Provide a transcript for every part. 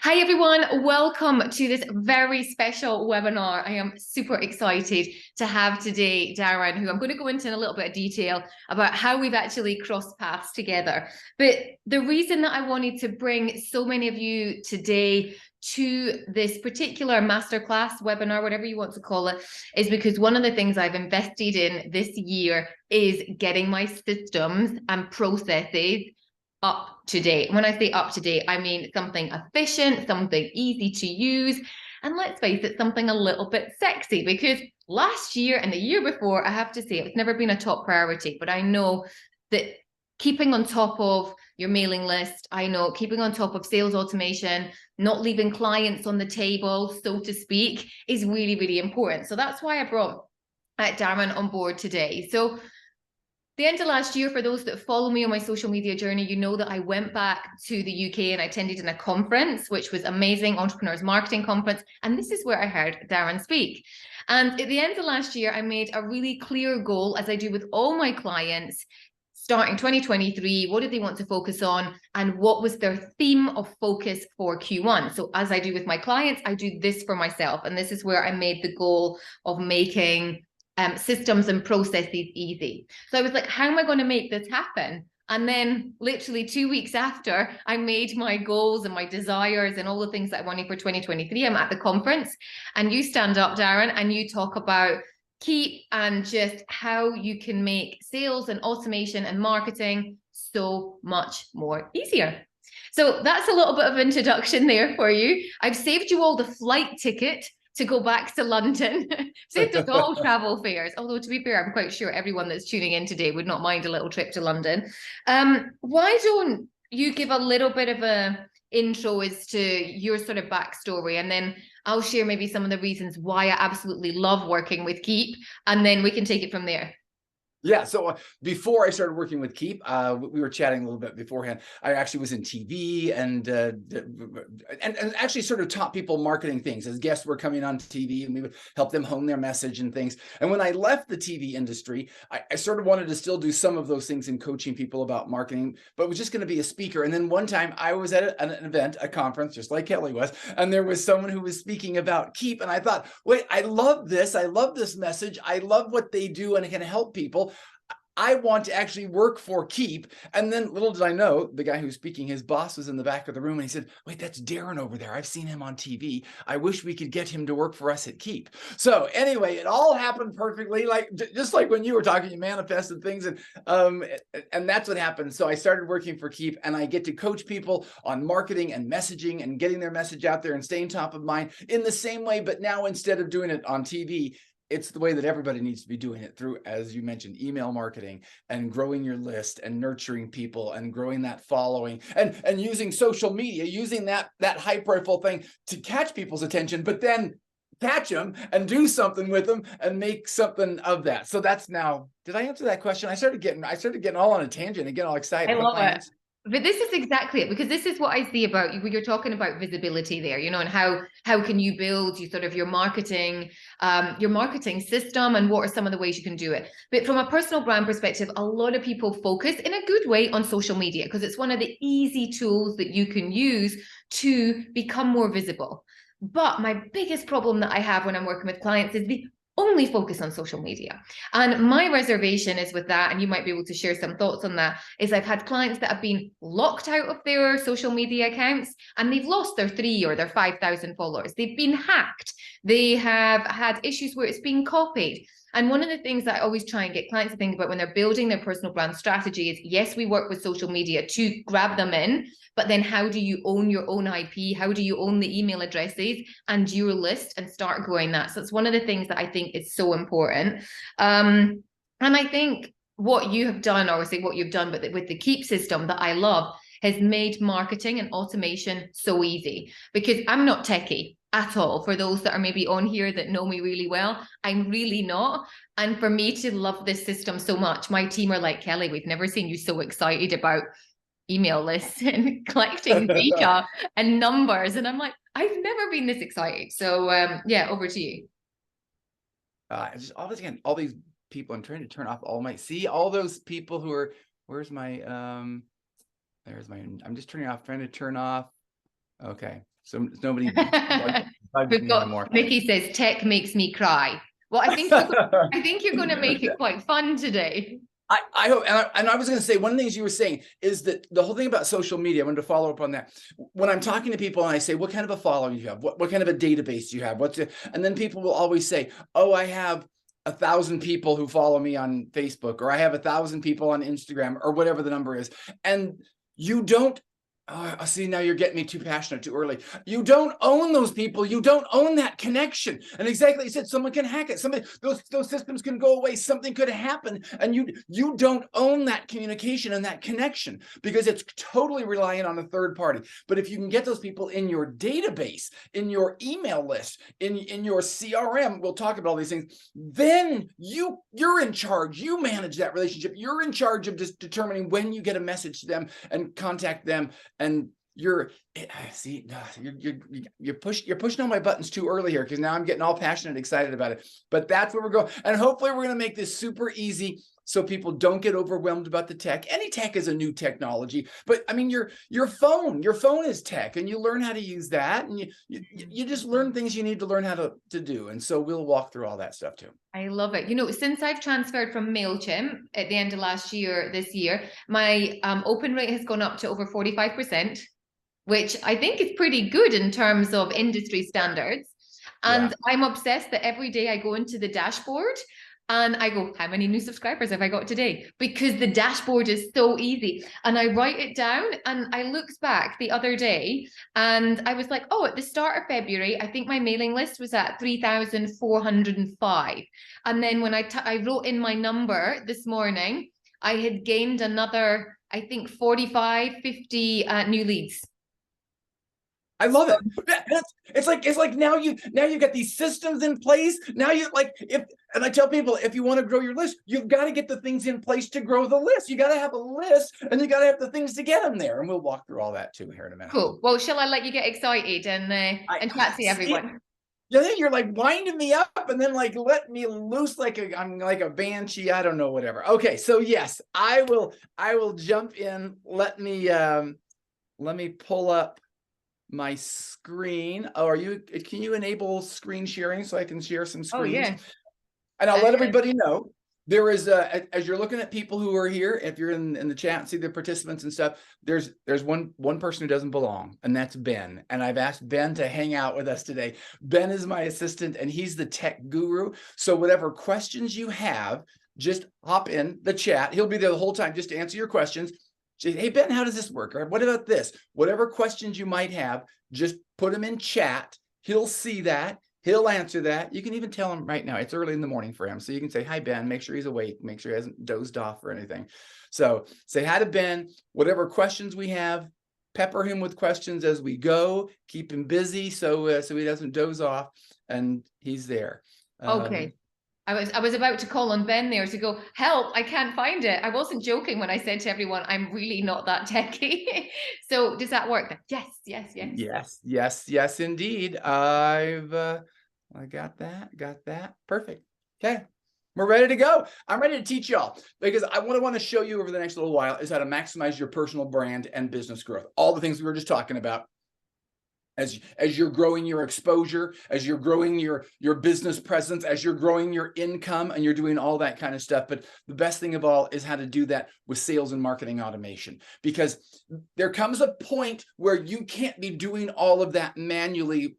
Hi everyone, welcome to this very special webinar. I am super excited to have today Darin, who I'm going to go into in a little bit of detail about how we've actually crossed paths together. But the reason that I wanted to bring so many of you today to this particular masterclass webinar, whatever you want to call it, is because one of the things I've invested in this year is getting my systems and processes up to date. When I say up to date, I mean something efficient, something easy to use, and let's face it, something a little bit sexy, because last year and the year before, I have to say, it's never been a top priority, but I know that keeping on top of your mailing list, I know keeping on top of sales automation, not leaving clients on the table, so to speak, is really, really important. So that's why I brought Darin on board today. So the end of last year, for those that follow me on my social media journey, you know that I went back to the UK and I attended in a conference, which was amazing, Entrepreneurs Marketing Conference. And this is where I heard Darin speak. And at the end of last year, I made a really clear goal, as I do with all my clients, starting 2023, what did they want to focus on and what was their theme of focus for Q1? So as I do with my clients, I do this for myself. And this is where I made the goal of making systems and processes easy. So I was like, how am I going to make this happen? And then literally 2 weeks after I made my goals and my desires and all the things that I wanted for 2023, I'm at the conference and you stand up, Darin, and you talk about Keap and just how you can make sales and automation and marketing so much more easier. So that's a little bit of introduction there for you. I've saved you all the flight ticket to go back to London. Saved us all travel fares. Although to be fair, I'm quite sure everyone that's tuning in today would not mind a little trip to London. Why don't you give a little bit of a intro as to your sort of backstory, and then I'll share maybe some of the reasons why I absolutely love working with Keap, and then we can take it from there. Yeah. So before I started working with Keap, we were chatting a little bit beforehand. I actually was in TV and actually sort of taught people marketing things as guests were coming on TV, and we would help them hone their message and things. And when I left the TV industry, I sort of wanted to still do some of those things in coaching people about marketing, but was just going to be a speaker. And then one time I was at an event, a conference, just like Kelly was, and there was someone who was speaking about Keap. And I thought, wait, I love this. I love this message. I love what they do and it can help people. I want to actually work for Keap. And then little did I know, the guy who was speaking, his boss was in the back of the room and he said, wait, that's Darin over there. I've seen him on TV. I wish we could get him to work for us at Keap. So anyway, it all happened perfectly. Like, just like when you were talking, you manifested things and that's what happened. So I started working for Keap and I get to coach people on marketing and messaging and getting their message out there and staying top of mind in the same way. But now instead of doing it on TV, it's the way that everybody needs to be doing it through, as you mentioned, email marketing and growing your list and nurturing people and growing that following and using social media, using that high profile thing to catch people's attention, but then catch them and do something with them and make something of that. So that's now, did I answer that question? I started getting all on a tangent and getting all excited. I love it. But this is exactly it, because this is what I see about you. You're talking about visibility there, you know, and how can you build your marketing system, and what are some of the ways you can do it. But from a personal brand perspective, a lot of people focus in a good way on social media because it's one of the easy tools that you can use to become more visible. But my biggest problem that I have when I'm working with clients is the only focus on social media. And my reservation is with that, and you might be able to share some thoughts on that, is I've had clients that have been locked out of their social media accounts and they've lost their 3 or their 5,000 followers. They've been hacked. They have had issues where it's been copied. And one of the things that I always try and get clients to think about when they're building their personal brand strategy is, yes, we work with social media to grab them in, but then how do you own your own IP? How do you own the email addresses and your list and start growing that? So it's one of the things that I think is so important. And I think what you have done, or say what you've done, but with the Keap system that I love, has made marketing and automation so easy, because I'm not techie at all. For those that are maybe on here that know me really well, I'm really not. And for me to love this system so much, my team are like, Kelly, we've never seen you so excited about email lists and collecting data and numbers. And I'm like, I've never been this excited. So yeah, over to you. Just all these people, I'm trying to turn off all those people who are, where's my, I'm just trying to turn off Okay. So nobody bugs We've me got anymore. Nikki says tech makes me cry. Well, I think you're going to make it quite fun today. I hope, and I was going to say, one of the things you were saying is that the whole thing about social media, I wanted to follow up on that. When I'm talking to people and I say, what kind of a following do you have? What kind of a database do you have? And then people will always say, oh, I have 1,000 people who follow me on Facebook, or I have 1,000 people on Instagram, or whatever the number is. And you don't, oh, see, now you're getting me too passionate too early. You don't own those people. You don't own that connection. And exactly, you said, someone can hack it. Somebody, those systems can go away. Something could happen, and you don't own that communication and that connection, because it's totally reliant on a third party. But if you can get those people in your database, in your email list, in your CRM, we'll talk about all these things, then you're in charge. You manage that relationship. You're in charge of just determining when you get a message to them and contact them. And you're pushing on my buttons too early here, because now I'm getting all passionate and excited about it. But that's where we're going. And hopefully we're going to make this super easy so people don't get overwhelmed about the tech. Any tech is a new technology, but I mean, your phone is tech, and you learn how to use that, and you just learn things you need to learn how to do. And so we'll walk through all that stuff too. I love it. You know, since I've transferred from MailChimp at the end of this year, my open rate has gone up to over 45%, which I think is pretty good in terms of industry standards. And yeah, I'm obsessed that every day I go into the dashboard and I go, how many new subscribers have I got today? Because the dashboard is so easy. And I write it down, and I looked back the other day and I was like, oh, at the start of February, I think my mailing list was at 3,405. And then when I wrote in my number this morning, I had gained another, I think 45, 50 new leads. I love it. It's like now you've got these systems in place. Now and I tell people, if you want to grow your list, you've got to get the things in place to grow the list. You got to have a list, and you got to have the things to get them there. And we'll walk through all that too here in a minute. Cool. Well, shall I let you get excited and chat to everyone? Yeah, then you're like winding me up, and then like let me loose I'm like a banshee. I don't know, whatever. Okay, so yes, I will jump in. Let me pull up my screen. Oh, can you enable screen sharing so I can share some screens? Oh, yeah. And I'll let everybody know, there is as you're looking at people who are here, if you're in the chat and see the participants and stuff, there's one person who doesn't belong, and that's Ben. And I've asked Ben to hang out with us today. Ben is my assistant, and he's the tech guru. So whatever questions you have, just hop in the chat. He'll be there the whole time just to answer your questions. Say, hey, Ben, how does this work? Or what about this? Whatever questions you might have, just put them in chat. He'll see that. He'll answer that. You can even tell him right now. It's early in the morning for him. So you can say, hi, Ben. Make sure he's awake. Make sure he hasn't dozed off or anything. So say hi to Ben. Whatever questions we have, pepper him with questions as we go. Keep him busy so he doesn't doze off. And he's there. Okay. I was about to call on Ben there to go, help, I can't find it. I wasn't joking when I said to everyone, I'm really not that techie. So does that work? Yes, indeed. I got that. Perfect. Okay. We're ready to go. I'm ready to teach y'all, because I want to show you over the next little while is how to maximize your personal brand and business growth. All the things we were just talking about. As you're growing your exposure, as you're growing your business presence, as you're growing your income, and you're doing all that kind of stuff. But the best thing of all is how to do that with sales and marketing automation, because there comes a point where you can't be doing all of that manually,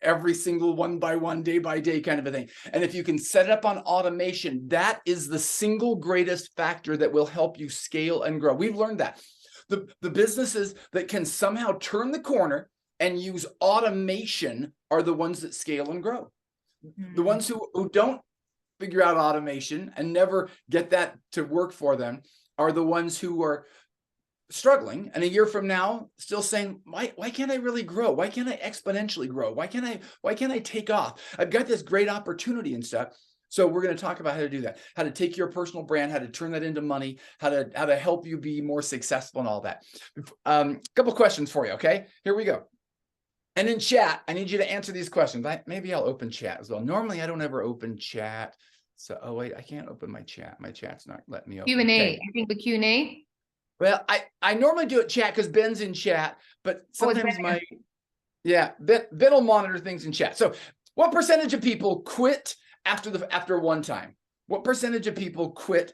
every single one by one, day by day kind of a thing. And if you can set it up on automation, that is the single greatest factor that will help you scale and grow. We've learned that the businesses that can somehow turn the corner and use automation are the ones that scale and grow. Mm-hmm. The ones who don't figure out automation and never get that to work for them are the ones who are struggling, and a year from now still saying, why can't I really grow? Why can't I exponentially grow? Why can't I take off? I've got this great opportunity and stuff. So we're going to talk about how to do that, how to take your personal brand, how to turn that into money, how to help you be more successful and all that. Couple questions for you. Okay, here we go. And in chat, I need you to answer these questions. Maybe I'll open chat as well. Normally, I don't ever open chat. So, oh wait, I can't open my chat. My chat's not letting me open. Q&A. Okay. I think the Q&A. Well, I normally do it chat because Ben's in chat, but sometimes Yeah, Ben will monitor things in chat. So what percentage of people quit after one time? What percentage of people quit?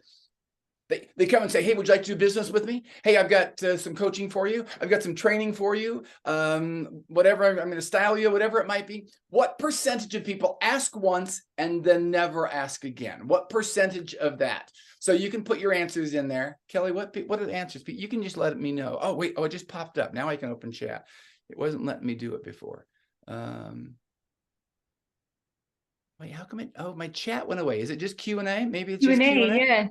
They come and say, hey, would you like to do business with me? Hey, I've got some coaching for you. I've got some training for you. Whatever, I'm going to style you, whatever it might be. What percentage of people ask once and then never ask again? What percentage of that? So you can put your answers in there. Kelly, what are the answers? You can just let me know. Oh, wait. Oh, it just popped up. Now I can open chat. It wasn't letting me do it before. Wait, how come my chat went away? Is it just Q&A? Maybe it's just Q&A? Yeah.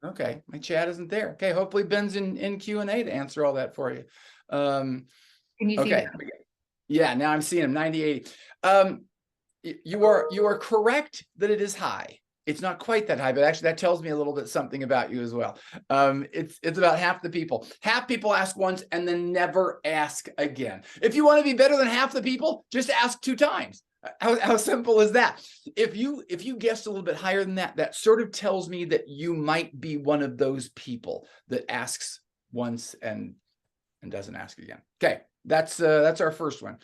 Okay, my chat isn't there. Okay, hopefully Ben's in Q&A to answer all that for you. Can you see okay, yeah, now I'm seeing him, 9080. You are correct that it is high. It's not quite that high, but actually that tells me a little bit something about you as well. It's about half the people. Half people ask once and then never ask again. If you want to be better than half the people, just ask 2 times. How simple is that? If you guessed a little bit higher than that, that sort of tells me that you might be one of those people that asks once and doesn't ask again. Okay, that's our first one.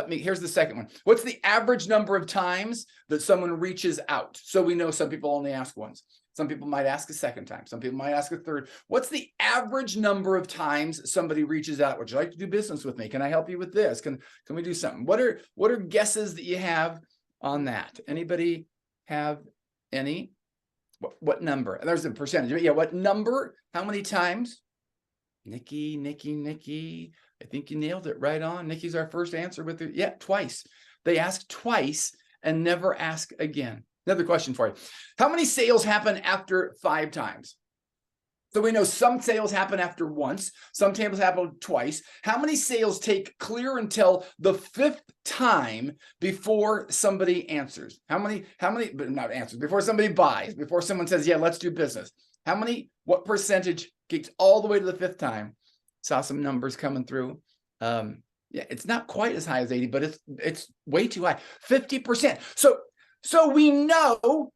Here's the second one. What's the average number of times that someone reaches out? So we know some people only ask once. Some people might ask a second time. Some people might ask a third. What's the average number of times somebody reaches out? Would you like to do business with me? Can I help you with this? Can we do something? What are guesses that you have on that? Anybody have any? What number? There's the percentage. Yeah, what number? How many times? Nikki. I think you nailed it right on. Nikki's our first answer with it. Yeah, twice. They ask twice and never ask again. Another question for you. How many sales happen after 5 times? So we know some sales happen after once, some sales happen twice. How many sales take clear until the 5th time before somebody answers? How many, but not answers, before somebody buys, before someone says, yeah, let's do business? What percentage gets all the way to the 5th time? Saw some numbers coming through. Yeah, it's not quite as high as 80, but it's way too high. 50%. So we know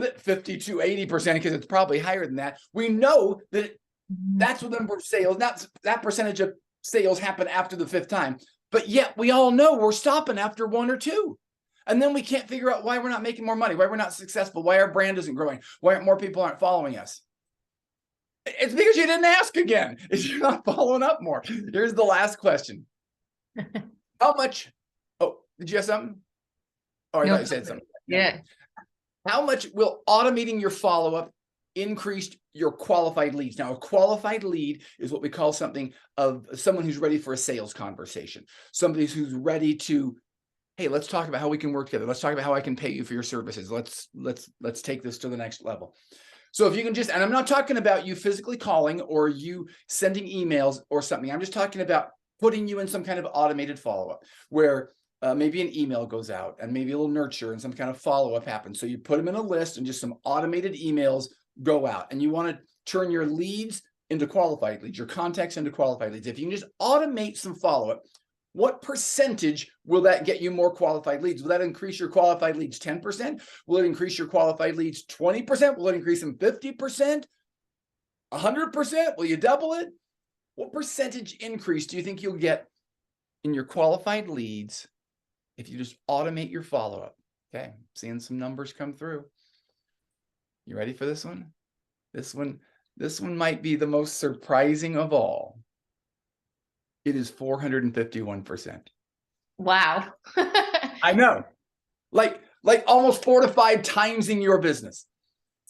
that 50 to 80%, because it's probably higher than that. We know that that's what the number of sales, that percentage of sales happen after the 5th time. But yet we all know we're stopping after 1 or 2. And then we can't figure out why we're not making more money, why we're not successful, why our brand isn't growing, why more people aren't following us. It's because you didn't ask again. You're not following up more. Here's the last question. How much? Oh, did you have something? Oh, I thought you said something. Yeah. How much will automating your follow-up increase your qualified leads? Now, a qualified lead is what we call someone who's ready for a sales conversation. Somebody who's ready to, hey, let's talk about how we can work together. Let's talk about how I can pay you for your services. Let's take this to the next level. So if you can and I'm not talking about you physically calling or you sending emails or something. I'm just talking about putting you in some kind of automated follow-up where maybe an email goes out and maybe a little nurture and some kind of follow-up happens. So you put them in a list and just some automated emails go out, and you want to turn your leads into qualified leads, your contacts into qualified leads. If you can just automate some follow-up, what percentage will that get you more qualified leads? Will that increase your qualified leads 10%? Will it increase your qualified leads 20%? Will it increase them 50%? 100%? Will you double it? What percentage increase do you think you'll get in your qualified leads if you just automate your follow-up? Okay, seeing some numbers come through. You ready for this one? This one might be the most surprising of all. It is 451%. Wow. I know. Like almost 4 to 5 timesing your business.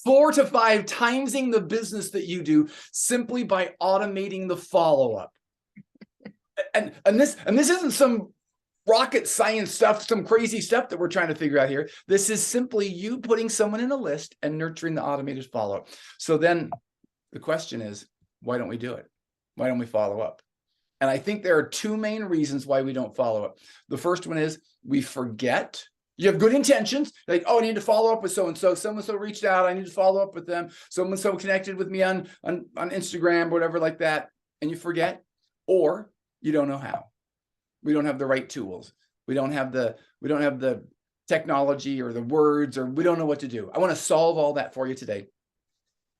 4 to 5 timesing the business that you do simply by automating the follow-up. And this isn't some rocket science stuff, some crazy stuff that we're trying to figure out here. This is simply you putting someone in a list and nurturing the automated follow-up. So then the question is, why don't we do it? Why don't we follow up? And I think there are 2 main reasons why we don't follow up. The first one is we forget. You have good intentions, like, oh, I need to follow up with so-and-so. So-and-so reached out. I need to follow up with them. So-and-so connected with me on Instagram, whatever like that. And you forget, or you don't know how. We don't have the right tools. We don't have the technology or the words, or we don't know what to do. I want to solve all that for you today.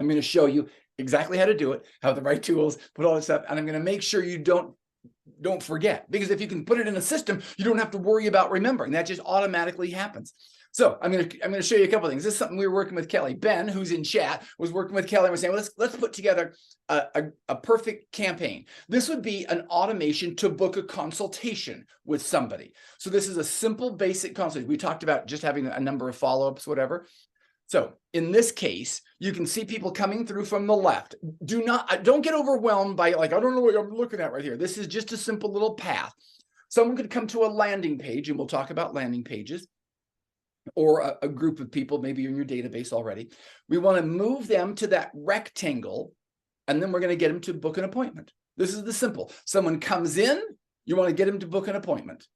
I'm going to show you exactly how to do it, have the right tools, put all this stuff, and I'm going to make sure you don't don't forget, because if you can put it in a system, you don't have to worry about remembering. That just automatically happens. So I'm going to show you a couple of things. This is something we were working with Kelly. Ben, who's in chat, was working with Kelly and was saying, well, let's put together a perfect campaign. This would be an automation to book a consultation with somebody. So this is a simple, basic consultation. We talked about just having a number of follow-ups, whatever. So in this case, you can see people coming through from the left. Don't get overwhelmed by like, I don't know what I'm looking at right here. This is just a simple little path. Someone could come to a landing page, and we'll talk about landing pages, or a group of people, maybe in your database already. We want to move them to that rectangle, and then we're going to get them to book an appointment. This is the simple. Someone comes in, you want to get them to book an appointment.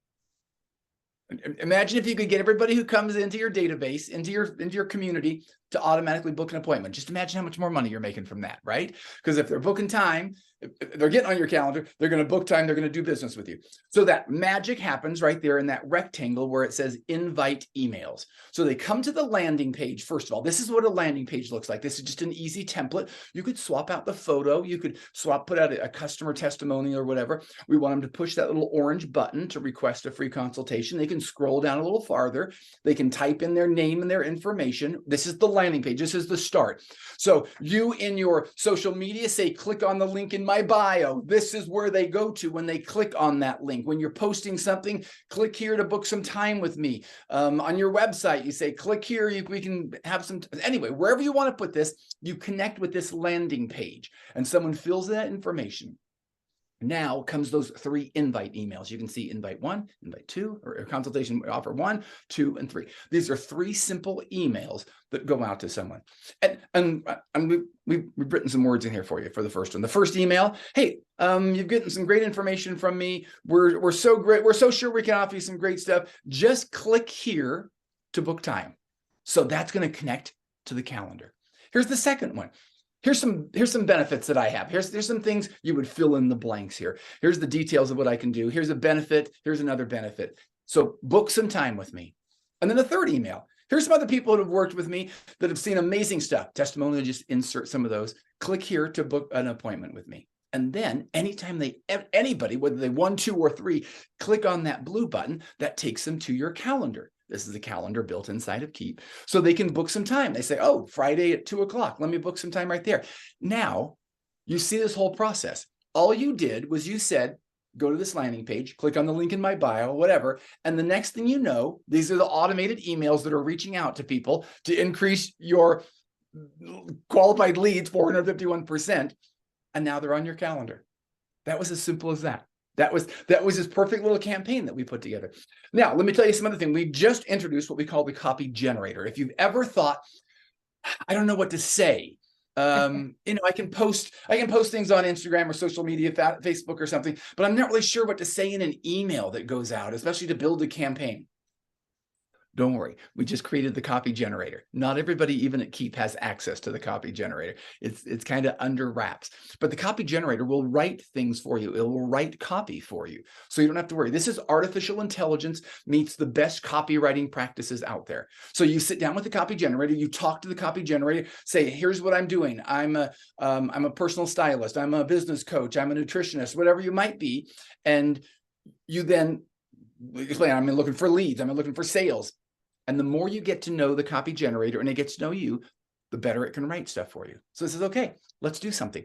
Imagine if you could get everybody who comes into your database, into your community, to automatically book an appointment. Just imagine how much more money you're making from that, right? Because if they're booking time, if they're getting on your calendar, they're going to book time, they're going to do business with you. So that magic happens right there in that rectangle where it says invite emails. So they come to the landing page. First of all, this is what a landing page looks like. This is just an easy template. You could swap out the photo. You could put out a customer testimonial or whatever. We want them to push that little orange button to request a free consultation. They can scroll down a little farther. They can type in their name and their information. This is the landing page. This is the start. So you in your social media say, click on the link in my bio. This is where they go to when they click on that link. When you're posting something, click here to book some time with me. On your website, you say, click here. We can have some. Anyway, wherever you want to put this, you connect with this landing page, and someone fills that information. Now comes those 3 invite emails. You can see invite 1, invite 2, or consultation offer 1, 2, and 3. These are 3 simple emails that go out to someone. And we've written some words in here for you for the first one. The first email, hey, you've gotten some great information from me. We're so great. We're so sure we can offer you some great stuff. Just click here to book time. So that's going to connect to the calendar. Here's the second one. Here's some benefits that I have. Here's some things you would fill in the blanks here. Here's the details of what I can do. Here's a benefit. Here's another benefit. So book some time with me. And then a third email. Here's some other people that have worked with me that have seen amazing stuff. Testimonial, just insert some of those. Click here to book an appointment with me. And then anytime anybody, whether they 1, 2, or 3, click on that blue button, that takes them to your calendar. This is a calendar built inside of Keap. So they can book some time. They say, oh, Friday at 2 o'clock. Let me book some time right there. Now, you see this whole process. All you did was you said, go to this landing page, click on the link in my bio, whatever. And the next thing you know, these are the automated emails that are reaching out to people to increase your qualified leads 451%. And now they're on your calendar. That was as simple as that. That was this perfect little campaign that we put together. Now, let me tell you some other thing. We just introduced what we call the copy generator. If you've ever thought, I don't know what to say, I can post things on Instagram or social media, Facebook or something, but I'm not really sure what to say in an email that goes out, especially to build a campaign. Don't worry, we just created the copy generator. Not everybody, even at Keap, has access to the copy generator. It's kind of under wraps. But the copy generator will write things for you. It will write copy for you. So you don't have to worry. This is artificial intelligence meets the best copywriting practices out there. So you sit down with the copy generator, you talk to the copy generator, say, here's what I'm doing. I'm a personal stylist. I'm a business coach. I'm a nutritionist, whatever you might be. And you then explain, I'm looking for leads. I'm looking for sales. And the more you get to know the copy generator and it gets to know you, the better it can write stuff for you. So this is okay. Let's do something.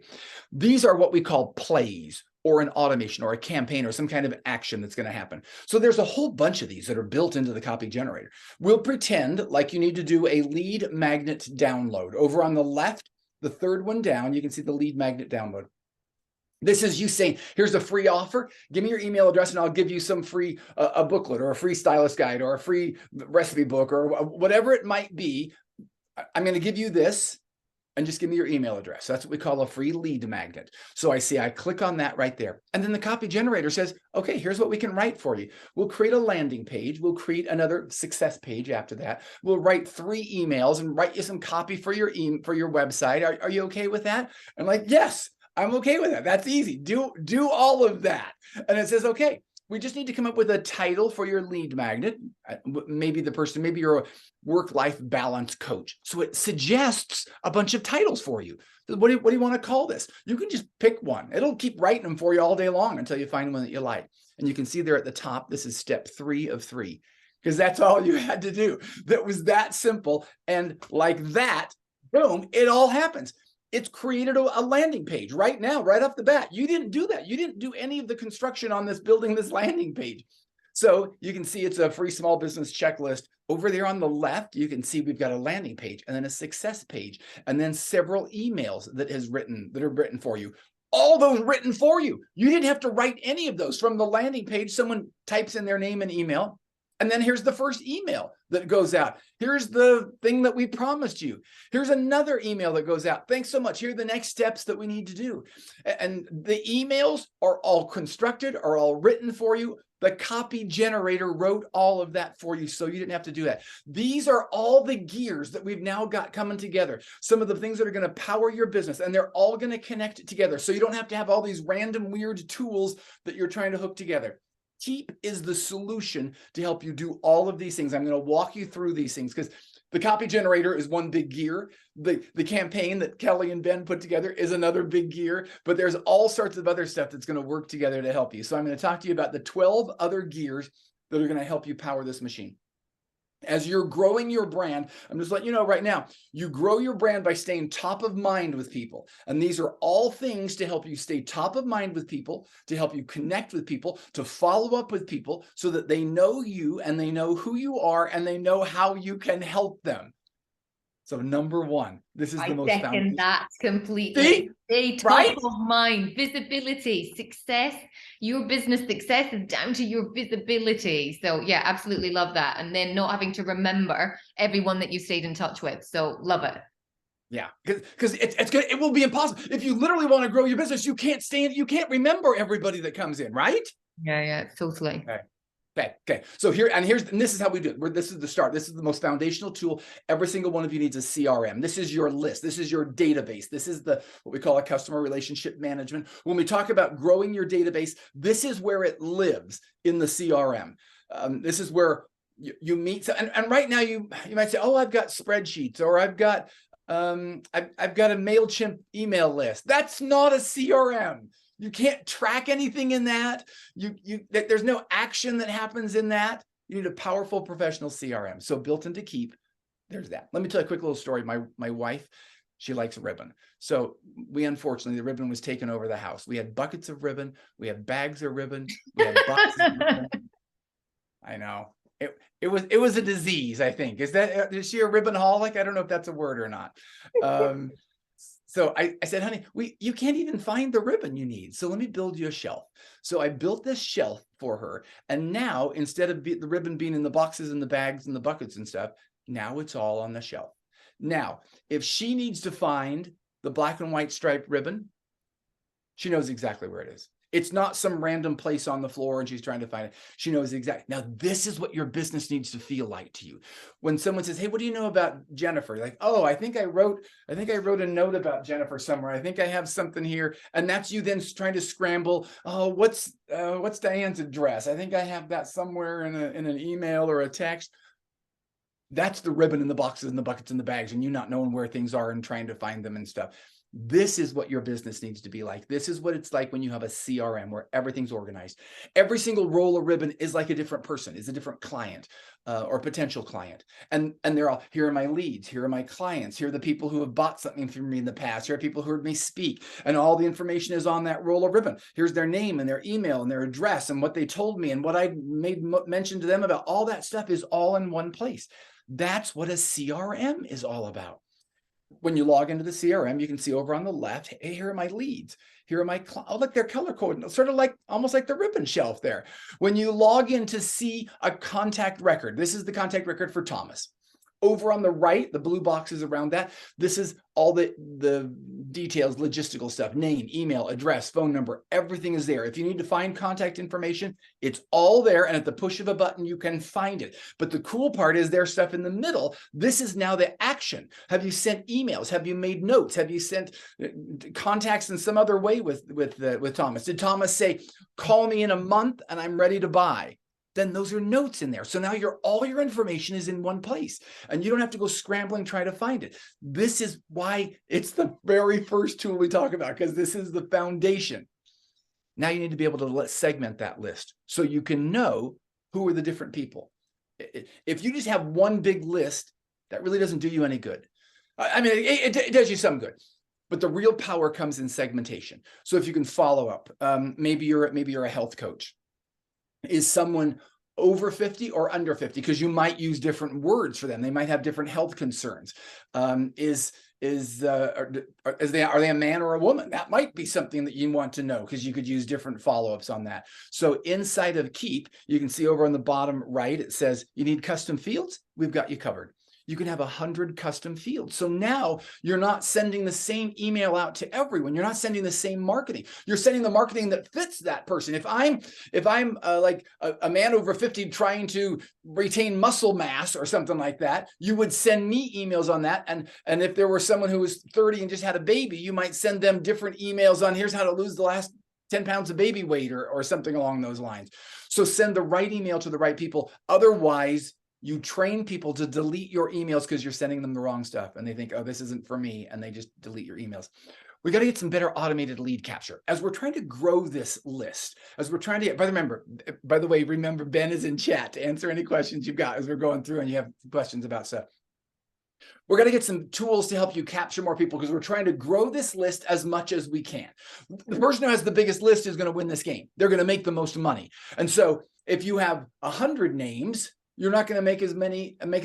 These are what we call plays, or an automation, or a campaign, or some kind of action that's going to happen. So there's a whole bunch of these that are built into the copy generator. We'll pretend like you need to do a lead magnet download. Over on the left, the third one down, you can see the lead magnet download. This is you saying, here's a free offer. Give me your email address and I'll give you some free, a booklet or a free stylist guide or a free recipe book or whatever it might be. I'm going to give you this and just give me your email address. That's what we call a free lead magnet. So I click on that right there. And then the copy generator says, okay, here's what we can write for you. We'll create a landing page. We'll create another success page after that. We'll write 3 emails and write you some copy for your website. Are you okay with that? I'm like, yes. I'm okay with that. That's easy. Do all of that. And it says, okay, We just need to come up with a title for your lead magnet. Maybe you're a work-life balance coach. So it suggests a bunch of titles for you. What do you want to call this? You can just pick one. It'll keep writing them for you all day long until you find one that you like. And you can see there at the top, this is step 3 of 3, because that's all you had to do. That was that simple. And like that, boom, it all happens. It's created a landing page right now, right off the bat. You didn't do that. You didn't do any of the construction on this building, this landing page. So you can see it's a free small business checklist. Over there on the left, you can see we've got a landing page and then a success page and then several emails that are written for you. All those written for you. You didn't have to write any of those. From the landing page, someone types in their name and email. And then here's the first email that goes out. Here's the thing that we promised you. Here's another email that goes out. Thanks so much. Here are the next steps that we need to do. And the emails are all constructed, are all written for you. The copy generator wrote all of that for you, so you didn't have to do that. These are all the gears that we've now got coming together. Some of the things that are going to power your business, and they're all going to connect together. So you don't have to have all these random weird tools that you're trying to hook together. Keap is the solution to help you do all of these things. I'm going to walk you through these things because the copy generator is one big gear. The campaign that Kelly and Ben put together is another big gear, but there's all sorts of other stuff that's going to work together to help you. So I'm going to talk to you about the 12 other gears that are going to help you power this machine. As you're growing your brand, I'm just letting you know right now, you grow your brand by staying top of mind with people. And these are all things to help you stay top of mind with people, to help you connect with people, to follow up with people so that they know you and they know who you are and they know how you can help them. So number 1, this is the most foundational. I second that completely. See? Stay top Right? of mind, visibility, success. Your business success is down to your visibility. So yeah, absolutely love that. And then not having to remember everyone that you stayed in touch with. So love it. Yeah, because it will be impossible. If you literally want to grow your business, you can't remember everybody that comes in, right? Yeah, totally. Okay. So this is how we do it. This is the start. This is the most foundational tool. Every single one of you needs a CRM. This is your list. This is your database. This is what we call a customer relationship management. When we talk about growing your database, this is where it lives in the CRM. This is where you meet. And right now you might say, oh, I've got spreadsheets, or I've got a MailChimp email list. That's not a CRM. You can't track anything in that. There's no action that happens in that. You need a powerful professional CRM. So built into Keap, there's that. Let me tell you a quick little story. My wife, she likes ribbon. So unfortunately, the ribbon was taken over the house. We had buckets of ribbon. We had bags of ribbon. We had boxes of ribbon. I know. It was a disease, I think. Is she a ribbonaholic? I don't know if that's a word or not. So I said, honey, you can't even find the ribbon you need. So let me build you a shelf. So I built this shelf for her. And now, instead of the ribbon being in the boxes and the bags and the buckets and stuff, now it's all on the shelf. Now, if she needs to find the black and white striped ribbon, she knows exactly where it is. It's not some random place on the floor and she's trying to find it. She knows exactly. Now, this is what your business needs to feel like to you. When someone says, hey, what do you know about Jennifer? You're like, oh, I think I wrote a note about Jennifer somewhere. I think I have something here. And that's you then trying to scramble. Oh, what's Diane's address? I think I have that somewhere in an email or a text. That's the ribbon in the boxes and the buckets and the bags, and you not knowing where things are and trying to find them and stuff. This is what your business needs to be like. This is what it's like when you have a CRM where everything's organized. Every single roll of ribbon is like a different person, is a different client or potential client. And they're all, here are my leads, here are my clients, here are the people who have bought something from me in the past, here are people who heard me speak, and all the information is on that roll of ribbon. Here's their name and their email and their address and what they told me and what I made mention to them about. All that stuff is all in one place. That's what a CRM is all about. When you log into the CRM, you can see over on the left, hey, here are my leads. Here are my, oh, look, they're color coded, sort of like, almost like the ribbon shelf there. When you log in to see a contact record, this is the contact record for Thomas. Over on the right, the blue boxes around that, this is all the details, logistical stuff, name, email, address, phone number, everything is there. If you need to find contact information, it's all there. And at the push of a button, you can find it. But the cool part is there's stuff in the middle. This is now the action. Have you sent emails? Have you made notes? Have you sent contacts in some other way with Thomas? Did Thomas say, call me in a month and I'm ready to buy? Then those are notes in there. So now all your information is in one place and you don't have to go scrambling trying to find it. This is why it's the very first tool we talk about, because this is the foundation. Now you need to be able to segment that list so you can know who are the different people. If you just have one big list, that really doesn't do you any good. I mean, it does you some good, but the real power comes in segmentation. So if you can follow up, maybe you're a health coach. Is someone over 50 or under 50? Because you might use different words for them. They might have different health concerns. Are they a man or a woman? That might be something that you want to know, because you could use different follow-ups on that. So inside of Keap, you can see over on the bottom right, it says you need custom fields. We've got you covered. You can have 100 custom fields. So now you're not sending the same email out to everyone. You're not sending the same marketing. You're sending the marketing that fits that person. If I'm like a man over 50 trying to retain muscle mass or something like that, you would send me emails on that. And if there were someone who was 30 and just had a baby, you might send them different emails on here's how to lose the last 10 pounds of baby weight or something along those lines. So send the right email to the right people. Otherwise, you train people to delete your emails because you're sending them the wrong stuff and they think, oh, this isn't for me. And they just delete your emails. We got to get some better automated lead capture. As we're trying to grow this list, as we're trying to get, by the way, remember, Ben is in chat to answer any questions you've got as we're going through and you have questions about stuff. We're going to get some tools to help you capture more people because we're trying to grow this list as much as we can. The person who has the biggest list is going to win this game. They're going to make the most money. And so if you have 100 names, you're not going to make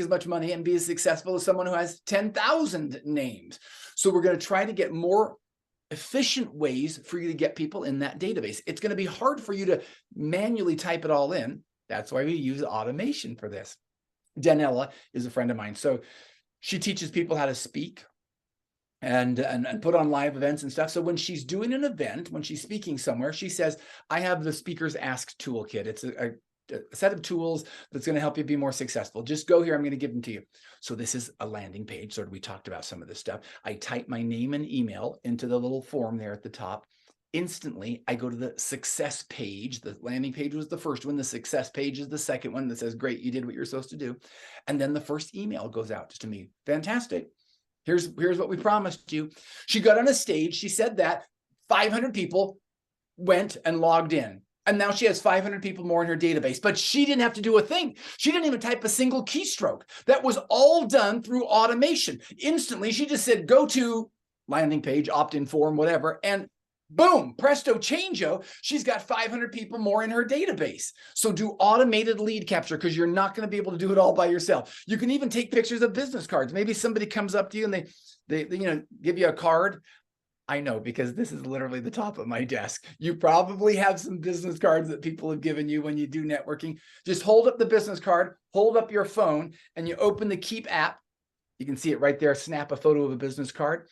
as much money and be as successful as someone who has 10,000 names. So we're going to try to get more efficient ways for you to get people in that database. It's going to be hard for you to manually type it all in. That's why we use automation for this. Danella is a friend of mine. So she teaches people how to speak and put on live events and stuff. So when she's doing an event, when she's speaking somewhere, she says, I have the Speakers Ask Toolkit. It's a set of tools that's going to help you be more successful. Just go here. I'm going to give them to you. So this is a landing page. So we talked about some of this stuff. I type my name and email into the little form there at the top. Instantly, I go to the success page. The landing page was the first one. The success page is the second one that says, great, you did what you're supposed to do. And then the first email goes out to me. Fantastic. Here's what we promised you. She got on a stage. She said that 500 people went and logged in. And now she has 500 people more in her database, but she didn't have to do a thing. She didn't even type a single keystroke. That was all done through automation. Instantly, she just said, go to landing page, opt-in form, whatever, and boom, presto changeo, she's got 500 people more in her database. So do automated lead capture because you're not going to be able to do it all by yourself. You can even take pictures of business cards. Maybe somebody comes up to you and they give you a card. I know, because this is literally the top of my desk. You probably have some business cards that people have given you when you do networking. Just hold up the business card, hold up your phone, and you open the Keap app. You can see it right there. Snap a photo of a business card.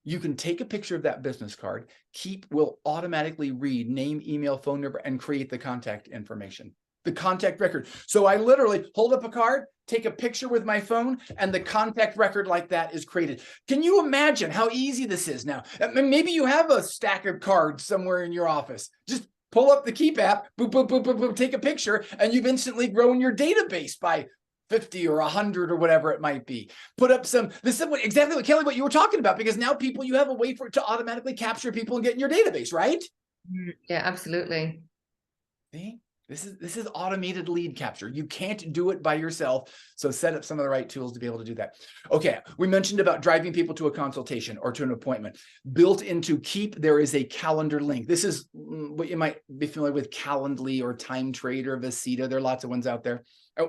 You can take a picture of that business card. Keap will automatically read name, email, phone number, and create the contact information, the contact record. So I literally hold up a card, take a picture with my phone, and the contact record like that is created. Can you imagine how easy this is now? Maybe you have a stack of cards somewhere in your office. Just pull up the Keap app, boop, boop, boop, boop, boop, take a picture, and you've instantly grown your database by 50 or 100 or whatever it might be. Put up some, this is exactly what Kelly, what you were talking about, because now you have a way for it to automatically capture people and get in your database, right? Yeah, absolutely. See? This is automated lead capture. You can't do it by yourself. So set up some of the right tools to be able to do that. Okay, we mentioned about driving people to a consultation or to an appointment. Built into Keap, there is a calendar link. This is what you might be familiar with, Calendly or Time Trade or Visita. There are lots of ones out there.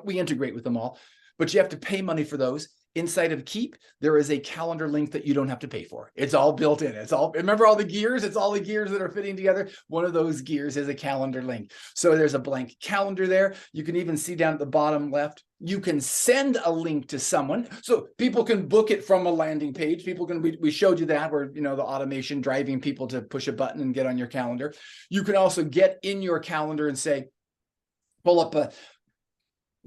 We integrate with them all, but you have to pay money for those. inside of Keap, there is a calendar link that you don't have to pay for. It's all built in. It's all, remember all the gears? It's all the gears that are fitting together. One of those gears is a calendar link. So there's a blank calendar there. You can even see down at the bottom left, you can send a link to someone. So people can book it from a landing page. People can, we showed you that where, you know, the automation driving people to push a button and get on your calendar. You can also get in your calendar and say, pull up a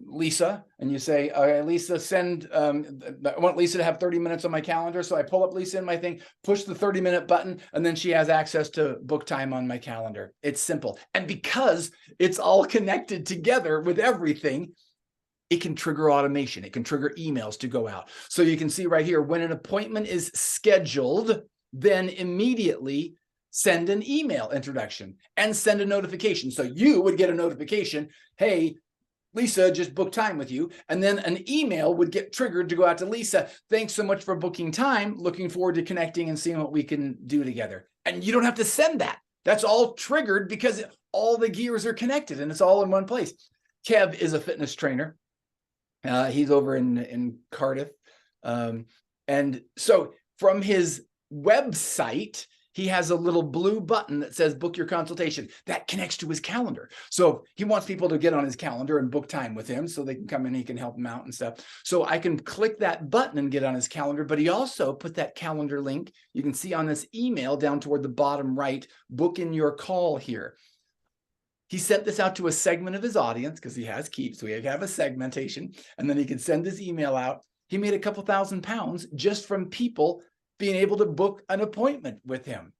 Lisa, and you say, okay, Lisa, send, I want Lisa to have 30 minutes on my calendar. So I pull up Lisa in my thing, push the 30-minute button, and then she has access to book time on my calendar. It's simple. And because it's all connected together with everything, it can trigger automation. It can trigger emails to go out. So you can see right here, when an appointment is scheduled, then immediately send an email introduction and send a notification. So you would get a notification, hey, Lisa just booked time with you. And then an email would get triggered to go out to Lisa. Thanks so much for booking time. Looking forward to connecting and seeing what we can do together. And you don't have to send that. That's all triggered because all the gears are connected and it's all in one place. Kev is a fitness trainer. He's over in Cardiff. And so from his website, he has a little blue button that says book your consultation that connects to his calendar. So he wants people to get on his calendar and book time with him so they can come in, he can help them out and stuff. So I can click that button and get on his calendar, but he also put that calendar link, you can see on this email down toward the bottom right, book in your call here. He sent this out to a segment of his audience because he has Keap, so we have a segmentation, and then he can send this email out. He made a couple £1,000 just from people being able to book an appointment with him.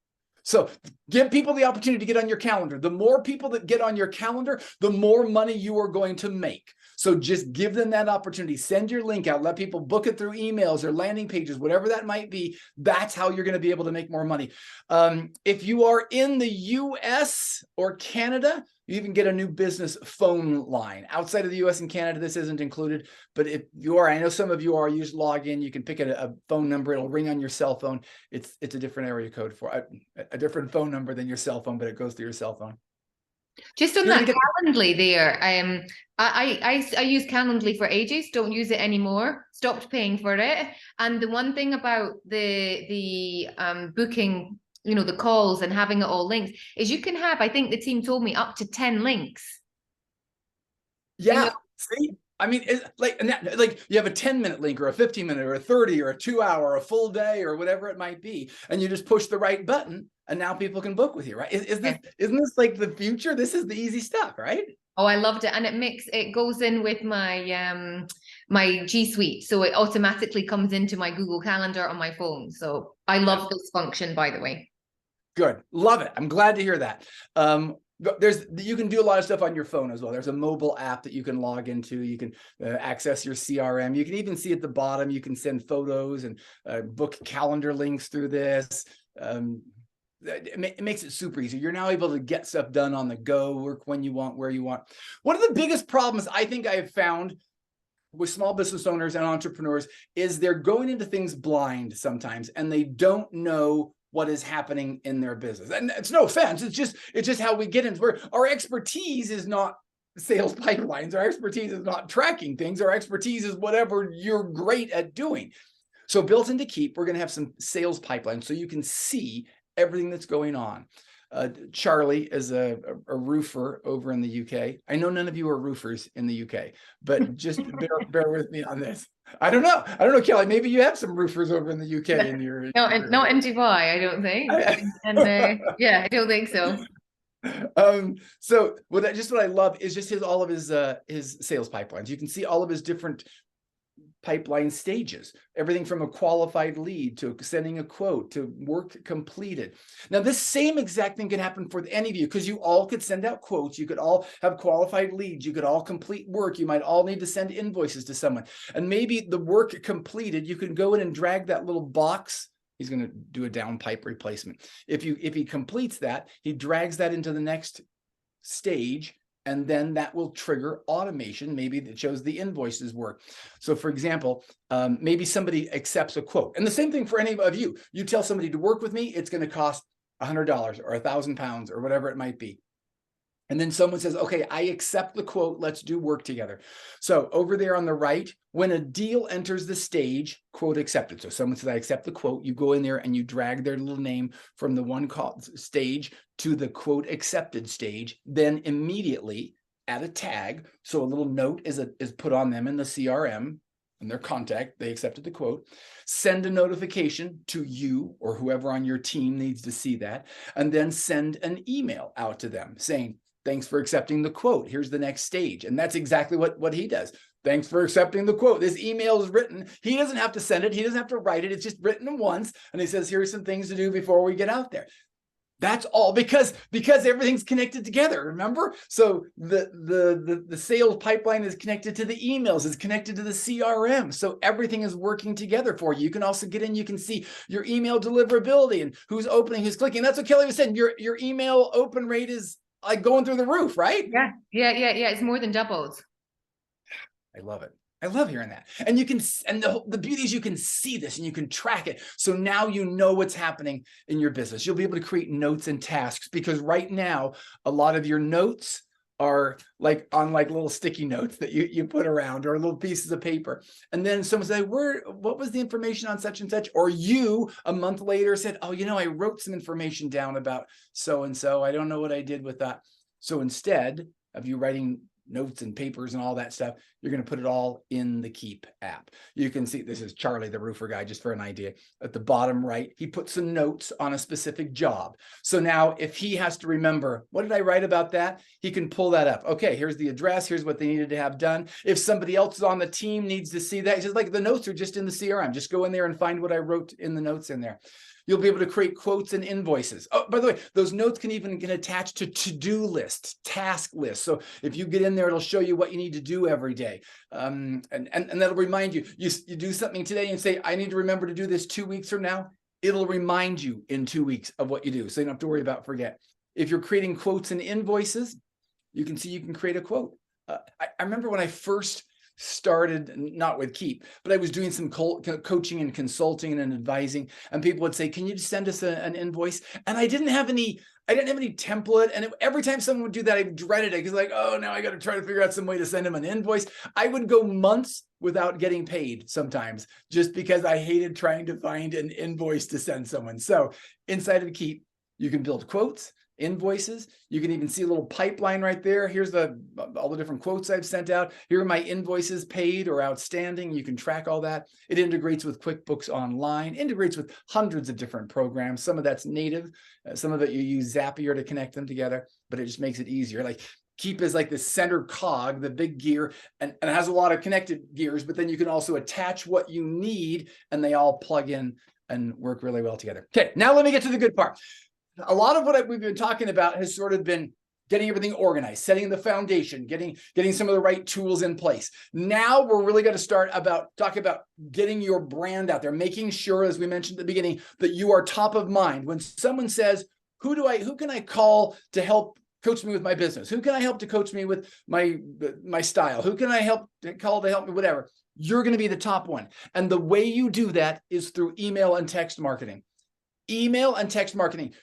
So give people the opportunity to get on your calendar. The more people that get on your calendar, the more money you are going to make. So just give them that opportunity. Send your link out. Let people book it through emails or landing pages, whatever that might be. That's how you're going to be able to make more money. If you are in the US or Canada, you even get a new business phone line. Outside of the US and Canada, this isn't included. But if you are, I know some of you are, you just log in, you can pick a phone number. It'll ring on your cell phone. It's a different area code for a different phone number than your cell phone, but it goes to your cell phone. Just on that Calendly there, I use Calendly for ages, don't use it anymore, stopped paying for it. And the one thing about the booking, you know, the calls and having it all linked is you can have, I think the team told me, up to 10 links. Yeah, you know? see? I mean, it's like you have a 10-minute link or a 15-minute or a 30 or a 2-hour, a full day or whatever it might be. And you just push the right button and now people can book with you, right? Isn't this like the future? This is the easy stuff, right? Oh, I loved it. And it goes in with my my G Suite. So it automatically comes into my Google Calendar on my phone. So I love this function, by the way. Good. Love it. I'm glad to hear that. You can do a lot of stuff on your phone as well. There's a mobile app that you can log into. You can access your CRM. You can even see at the bottom, you can send photos and book calendar links through this. It makes it super easy. You're now able to get stuff done on the go, work when you want, where you want. One of the biggest problems I think I have found with small business owners and entrepreneurs is they're going into things blind sometimes, and they don't know what is happening in their business. And it's no offense. It's just how we get into where our expertise is not sales pipelines. Our expertise is not tracking things. Our expertise is whatever you're great at doing. So built into Keap, we're going to have some sales pipelines so you can see everything that's going on. Charlie is a roofer over in the UK. I know none of you are roofers in the UK, but just bear with me on this. I don't know, Kelly. Maybe you have some roofers over in the UK in your not in Dubai, I don't think. And yeah, I don't think so. So what I love is just all of his sales pipelines. You can see all of his different pipeline stages, everything from a qualified lead to sending a quote to work completed. Now, this same exact thing can happen for any of you because you all could send out quotes. You could all have qualified leads. You could all complete work. You might all need to send invoices to someone. And maybe the work completed, you can go in and drag that little box. He's going to do a downpipe replacement. If he completes that, he drags that into the next stage. And then that will trigger automation, maybe that shows the invoices work. So for example, maybe somebody accepts a quote. And the same thing for any of you. You tell somebody to work with me, it's going to cost $100 or £1,000 or whatever it might be. And then someone says, okay, I accept the quote. Let's do work together. So over there on the right, when a deal enters the stage, quote accepted. So someone says, I accept the quote. You go in there and you drag their little name from the one stage to the quote accepted stage. Then immediately add a tag. So a little note is put on them in the CRM and their contact. They accepted the quote. Send a notification to you or whoever on your team needs to see that. And then send an email out to them saying, thanks for accepting the quote. Here's the next stage. And that's exactly what he does. Thanks for accepting the quote. This email is written. He doesn't have to send it. He doesn't have to write it. It's just written once. And he says, here's some things to do before we get out there. That's all because everything's connected together. Remember? So the sales pipeline is connected to the emails, is connected to the CRM. So everything is working together for you. You can also get in, you can see your email deliverability and who's opening, who's clicking. That's what Kelly was saying. Your email open rate is like going through the roof, right? Yeah. It's more than doubled. I love it. I love hearing that. And you can, and the beauty is you can see this and you can track it. So now you know what's happening in your business. You'll be able to create notes and tasks because right now, a lot of your notes are like on like little sticky notes that you put around or little pieces of paper. And then someone say, what was the information on such and such? Or you a month later said, oh, I wrote some information down about so-and-so. I don't know what I did with that. So instead of you writing notes and papers and all that stuff, you're going to put it all in the Keap app. You can see, this is Charlie, the roofer guy, just for an idea. At the bottom right, he put some notes on a specific job. So now if he has to remember, what did I write about that? He can pull that up. Okay, here's the address. Here's what they needed to have done. If somebody else is on the team needs to see that, he says, like, the notes are just in the CRM. Just go in there and find what I wrote in the notes in there. You'll be able to create quotes and invoices. Oh, by the way, those notes can even get attached to to-do lists, task lists. So if you get in there, it'll show you what you need to do every day. And that'll remind you, you do something today and say, I need to remember to do this 2 weeks from now. It'll remind you in 2 weeks of what you do. So you don't have to worry about forget. If you're creating quotes and invoices, you can see you can create a quote. I remember when I first started, not with Keap, but I was doing some coaching and consulting and advising, and people would say, can you just send us an invoice? And I didn't have any template. And every time someone would do that, I dreaded it because like, oh, now I got to try to figure out some way to send them an invoice. I would go months without getting paid sometimes just because I hated trying to find an invoice to send someone. So inside of Keap, you can build quotes, invoices. You can even see a little pipeline right there. Here's all the different quotes I've sent out. Here are my invoices paid or outstanding. You can track all that. It integrates with QuickBooks Online, integrates with hundreds of different programs. Some of that's native. Some of it you use Zapier to connect them together, but it just makes it easier. Like Keap is like the center cog, the big gear, and it has a lot of connected gears, but then you can also attach what you need and they all plug in and work really well together. Okay, now let me get to the good part. A lot of what we've been talking about has sort of been getting everything organized, setting the foundation, getting some of the right tools in place. Now we're really going to talk about getting your brand out there, making sure, as we mentioned at the beginning, that you are top of mind. When someone says, who can I call to help coach me with my business? Who can I help to coach me with my style? Who can I call to help me, whatever? You're going to be the top one. And the way you do that is through email and text marketing. Email and text marketing.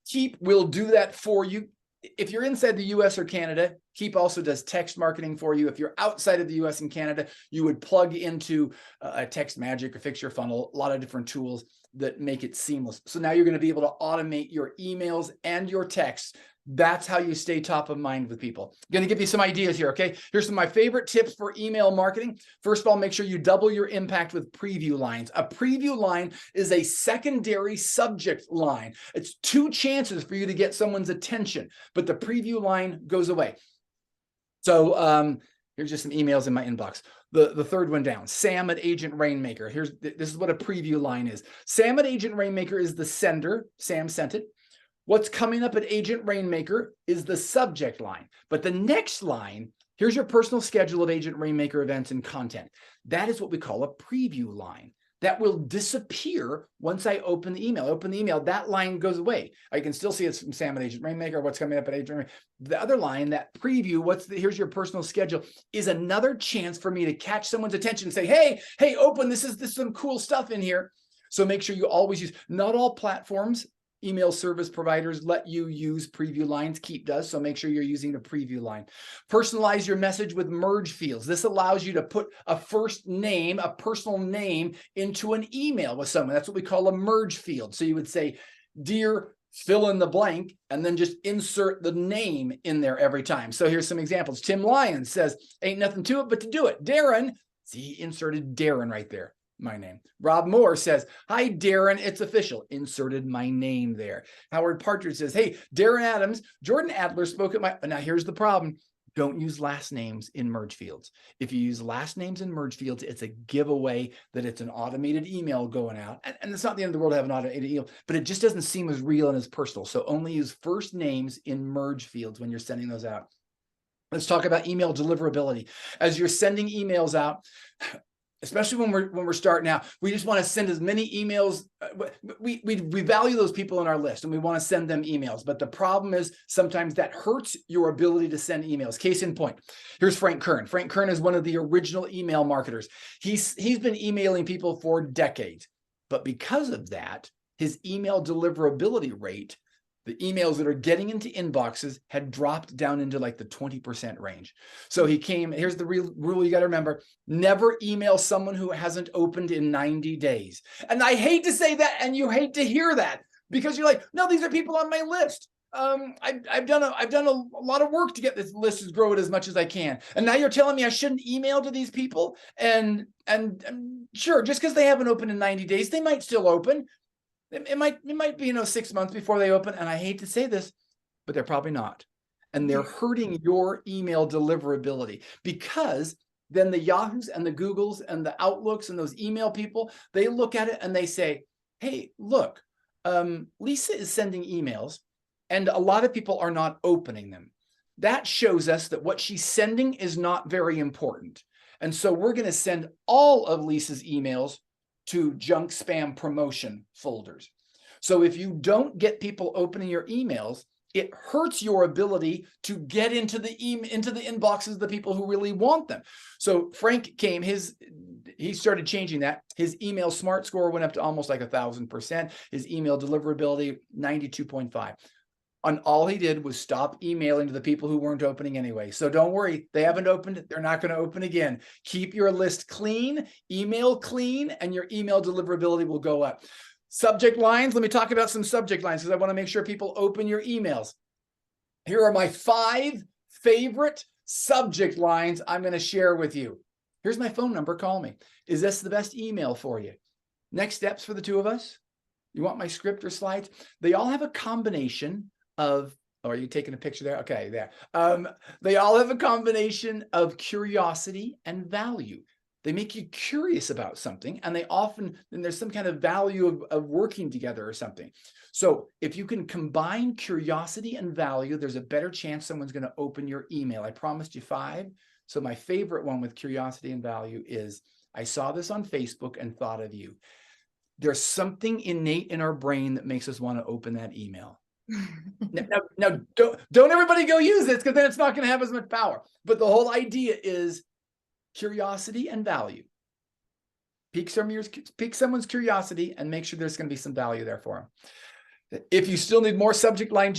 Keap will do that for you. If you're inside the US or Canada, Keap also does text marketing for you. If you're outside of the US and Canada, you would plug into a Text Magic or Fix Your Funnel, a lot of different tools that make it seamless. So now you're going to be able to automate your emails and your texts. That's how you stay top of mind with people. I'm going to give you some ideas here, okay? Here's some of my favorite tips for email marketing. First of all, make sure you double your impact with preview lines. A preview line is a secondary subject line. It's 2 chances for you to get someone's attention, but the preview line goes away. So here's just some emails in my inbox. The third one down, Sam at Agent Rainmaker. This is what a preview line is. Sam at Agent Rainmaker is the sender. Sam sent it. What's coming up at Agent Rainmaker is the subject line. But the next line, here's your personal schedule of Agent Rainmaker events and content. That is what we call a preview line. That will disappear once I open the email. Open the email, that line goes away. I can still see it's from Sam at Agent Rainmaker, what's coming up at Agent Rainmaker. The other line, that preview, here's your personal schedule, is another chance for me to catch someone's attention and say, hey, open, this is some cool stuff in here. So make sure you always use, not all platforms email service providers let you use preview lines. Keap does, so make sure you're using the preview line. Personalize your message with merge fields. This allows you to put a first name, a personal name, into an email with someone. That's what we call a merge field. So you would say, dear fill in the blank, and then just insert the name in there every time. So here's some examples. Tim Lyons says, ain't nothing to it but to do it. Darin, see, he inserted Darin right there, my name. Rob Moore says, hi, Darin, it's official. Inserted my name there. Howard Partridge says, hey, Darin Adams, Jordan Adler spoke at my, now here's the problem. Don't use last names in merge fields. If you use last names in merge fields, it's a giveaway that it's an automated email going out. And it's not the end of the world to have an automated email, but it just doesn't seem as real and as personal. So only use first names in merge fields when you're sending those out. Let's talk about email deliverability. As you're sending emails out, especially when we're starting out, we just want to send as many emails. We value those people on our list and we want to send them emails. But the problem is sometimes that hurts your ability to send emails. Case in point, here's Frank Kern. Frank Kern is one of the original email marketers. He's been emailing people for decades. But because of that, his email deliverability rate, the emails that are getting into inboxes, had dropped down into like the 20% range. So he came, here's the real rule you got to remember, never email someone who hasn't opened in 90 days. And I hate to say that, and you hate to hear that, because you're like, no, these are people on my list. I've done a lot of work to get this list to grow it as much as I can. And now you're telling me I shouldn't email to these people? And sure, just because they haven't opened in 90 days, they might still open. It might be 6 months before they open, and I hate to say this, but they're probably not. And they're hurting your email deliverability, because then the Yahoos and the Googles and the Outlooks and those email people, they look at it and they say, hey, look, Lisa is sending emails and a lot of people are not opening them. That shows us that what she's sending is not very important. And so we're going to send all of Lisa's emails to junk spam promotion folders. So if you don't get people opening your emails, it hurts your ability to get into the inboxes of the people who really want them. So Frank came, he started changing that. His email smart score went up to almost like 1,000%. His email deliverability, 92.5. And all he did was stop emailing to the people who weren't opening anyway. So don't worry, they haven't opened, they're not going to open again. Keep your list clean, email clean, and your email deliverability will go up. Subject lines, let me talk about some subject lines because I want to make sure people open your emails. Here are my 5 favorite subject lines I'm going to share with you. Here's my phone number, call me. Is this the best email for you? Next steps for the two of us? You want my script or slides? They all have a combination of, oh, are you taking a picture there? Okay, there. They all have a combination of curiosity and value. They make you curious about something, and they often, then there's some kind of value of working together or something. So if you can combine curiosity and value, there's a better chance someone's going to open your email. I promised you 5. So my favorite one with curiosity and value is, I saw this on Facebook and thought of you. There's something innate in our brain that makes us want to open that email. Now don't everybody go use this, because then it's not going to have as much power. But the whole idea is curiosity and value. Pique someone's curiosity and make sure there's going to be some value there for them. If you still need more subject line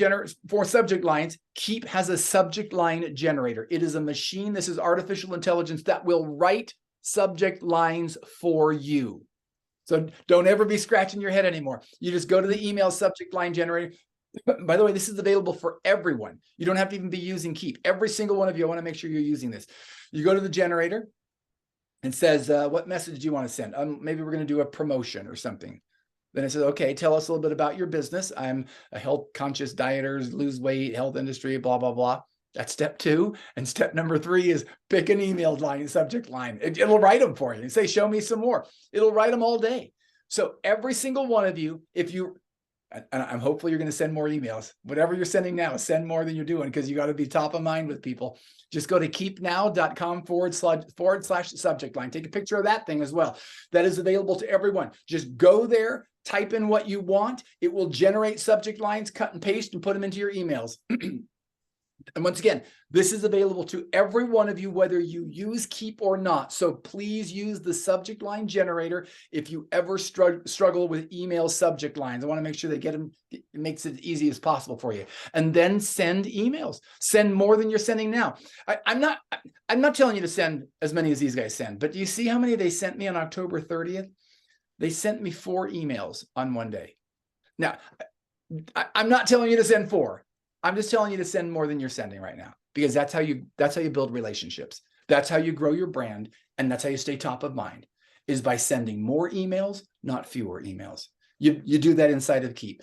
for subject lines, Keap has a subject line generator. It is a machine. This is artificial intelligence that will write subject lines for you. So don't ever be scratching your head anymore. You just go to the email subject line generator. By the way, this is available for everyone. You don't have to even be using Keap. Every single one of you, I want to make sure you're using this. You go to the generator and says, what message do you want to send? Maybe we're going to do a promotion or something. Then it says, okay, tell us a little bit about your business. I'm a health conscious dieter, lose weight, health industry, blah, blah, blah. That's step 2. And step number 3 is pick an email line, subject line. It'll write them for you and say, show me some more. It'll write them all day. So every single one of you, if you, and I'm hopefully you're going to send more emails. Whatever you're sending now, send more than you're doing, because you got to be top of mind with people. Just go to keapnow.com/subject line. Take a picture of that thing as well. That is available to everyone. Just go there, type in what you want. It will generate subject lines, cut and paste, and put them into your emails. And once again, this is available to every one of you, whether you use Keap or not. So please use the subject line generator if you ever struggle with email subject lines. I want to make sure they get them. It makes it easy as possible for you. And then send emails. Send more than you're sending now. I'm not telling you to send as many as these guys send, but do you see how many they sent me on October 30th? They sent me 4 emails on one day. Now, I'm not telling you to send 4. I'm just telling you to send more than you're sending right now, because that's how you build relationships. That's how you grow your brand. And that's how you stay top of mind, is by sending more emails, not fewer emails. You do that inside of Keap.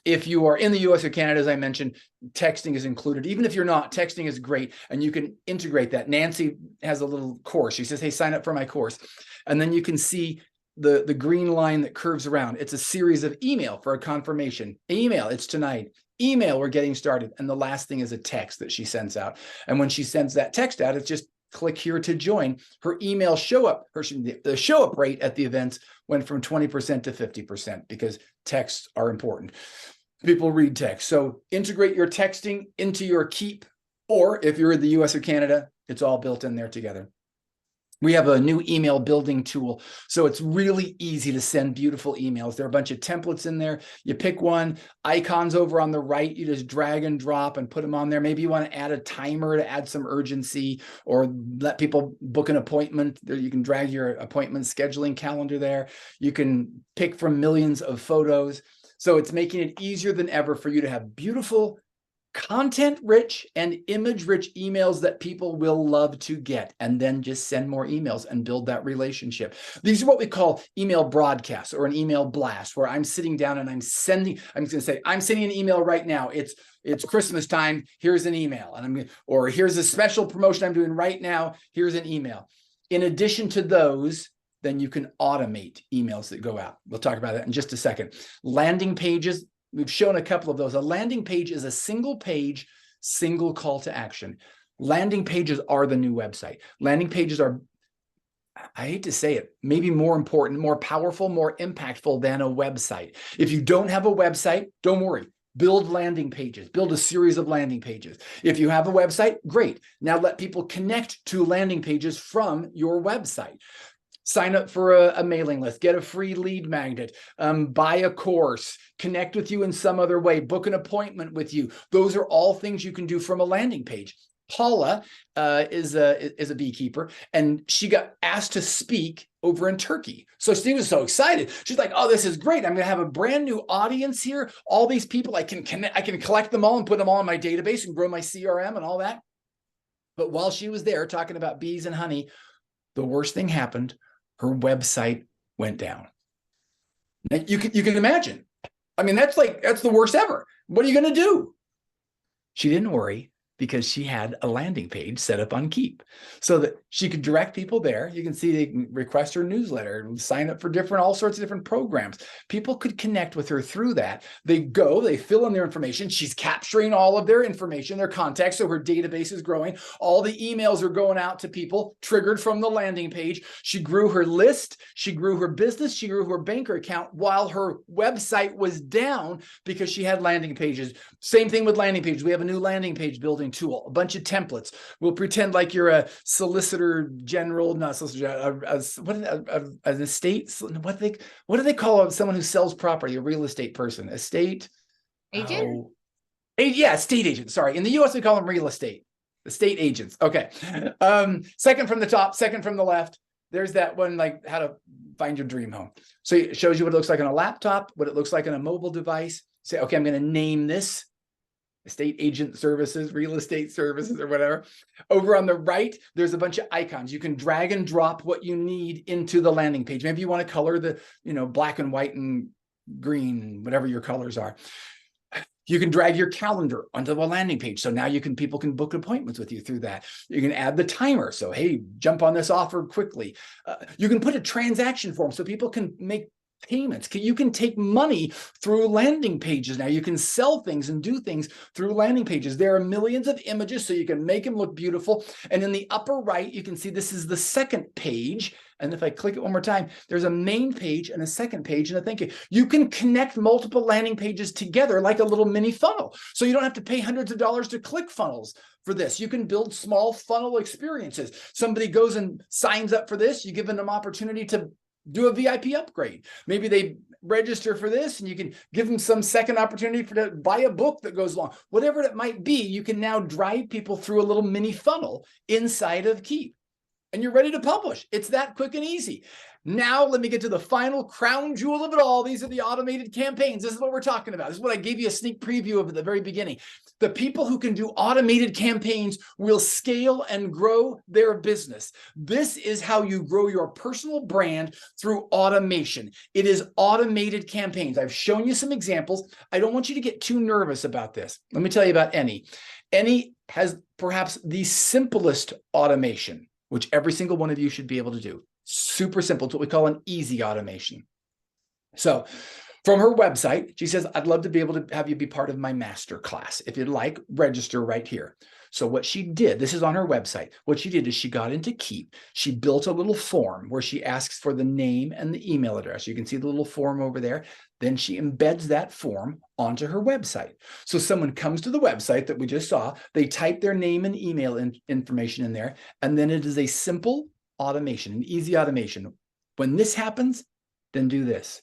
If you are in the US or Canada, as I mentioned, texting is included. Even if you're not, texting is great. And you can integrate that. Nancy has a little course. She says, hey, sign up for my course. And then you can see the green line that curves around. It's a series of email for a confirmation. Email, it's tonight. Email, we're getting started. And the last thing is a text that she sends out. And when she sends that text out, it's just click here to join. Her email show up, the show up rate at the events went from 20% to 50% because texts are important. People read text. So integrate your texting into your Keap, or if you're in the US or Canada, it's all built in there together. We have a new email building tool. So it's really easy to send beautiful emails. There are a bunch of templates in there. You pick one, icons over on the right, you just drag and drop and put them on there. Maybe you want to add a timer to add some urgency, or let people book an appointment. You can drag your appointment scheduling calendar there. You can pick from millions of photos. So it's making it easier than ever for you to have beautiful, content-rich and image-rich emails that people will love to get, and then just send more emails and build that relationship. These are what we call email broadcasts or an email blast, where I'm sitting down and I'm sending an email right now. It's Christmas time. Here's an email, and or here's a special promotion I'm doing right now. Here's an email. In addition to those, then you can automate emails that go out. We'll talk about that in just a second. Landing pages. We've shown a couple of those. A landing page is a single page, single call to action. Landing pages are the new website. Landing pages are, I hate to say it, maybe more important, more powerful, more impactful than a website. If you don't have a website, don't worry. Build landing pages. Build a series of landing pages. If you have a website, great. Now let people connect to landing pages from your website. Sign up for a mailing list, get a free lead magnet, buy a course, connect with you in some other way, book an appointment with you. Those are all things you can do from a landing page. Paula is a beekeeper, and she got asked to speak over in Turkey. So she was so excited. She's like, oh, this is great. I'm going to have a brand new audience here. All these people, I can collect them all and put them all in my database and grow my CRM and all that. But while she was there talking about bees and honey, the worst thing happened. Her website went down. Now, you can imagine. I mean, that's the worst ever. What are you going to do? She didn't worry, because she had a landing page set up on Keap so that she could direct people there. You can see they can request her newsletter and sign up for all sorts of different programs. People could connect with her through that. They fill in their information. She's capturing all of their information, their contacts. So her database is growing. All the emails are going out to people triggered from the landing page. She grew her list. She grew her business. She grew her banker account while her website was down because she had landing pages. Same thing with landing pages. We have a new landing page building tool, a bunch of templates. We'll pretend like you're a solicitor general, not solicitor, an estate. What do they call someone who sells property? A real estate person, estate agent. Yeah, estate agent. Sorry, in the U.S. we call them real estate agents. Okay. Second from the top, second from the left. There's that one, like how to find your dream home. So it shows you what it looks like on a laptop, what it looks like on a mobile device. Say, okay, I'm going to name this estate agent services, real estate services, or whatever. Over on the right, there's a bunch of icons. You can drag and drop what you need into the landing page. Maybe you want to color the, black and white and green, whatever your colors are. You can drag your calendar onto the landing page. So now people can book appointments with you through that. You can add the timer. So, hey, jump on this offer quickly. You can put a transaction form so people can make payments. You can take money through landing pages now. You can sell things and do things through landing pages. There are millions of images, so you can make them look beautiful. And in the upper right, you can see this is the second page. And if I click it one more time, there's a main page and a second page and a thank you. You can connect multiple landing pages together like a little mini funnel. So you don't have to pay hundreds of dollars to click funnels for this. You can build small funnel experiences. Somebody goes and signs up for this. You give them an opportunity to do a VIP upgrade. Maybe they register for this and you can give them some second opportunity to buy a book that goes along. Whatever it might be, you can now drive people through a little mini funnel inside of Keap. And you're ready to publish. It's that quick and easy. Now, let me get to the final crown jewel of it all. These are the automated campaigns. This is what we're talking about. This is what I gave you a sneak preview of at the very beginning. The people who can do automated campaigns will scale and grow their business. This is how you grow your personal brand through automation. It is automated campaigns. I've shown you some examples. I don't want you to get too nervous about this. Let me tell you about Any. Any has perhaps the simplest automation, which every single one of you should be able to do. Super simple. It's what we call an easy automation. So from her website, she says, I'd love to be able to have you be part of my masterclass. If you'd like, register right here. So what she did, this is on her website. What she did is she got into Keap. She built a little form where she asks for the name and the email address. You can see the little form over there. Then she embeds that form onto her website. So someone comes to the website that we just saw, they type their name and email information in there, and then it is a simple automation, an easy automation. When this happens, then do this.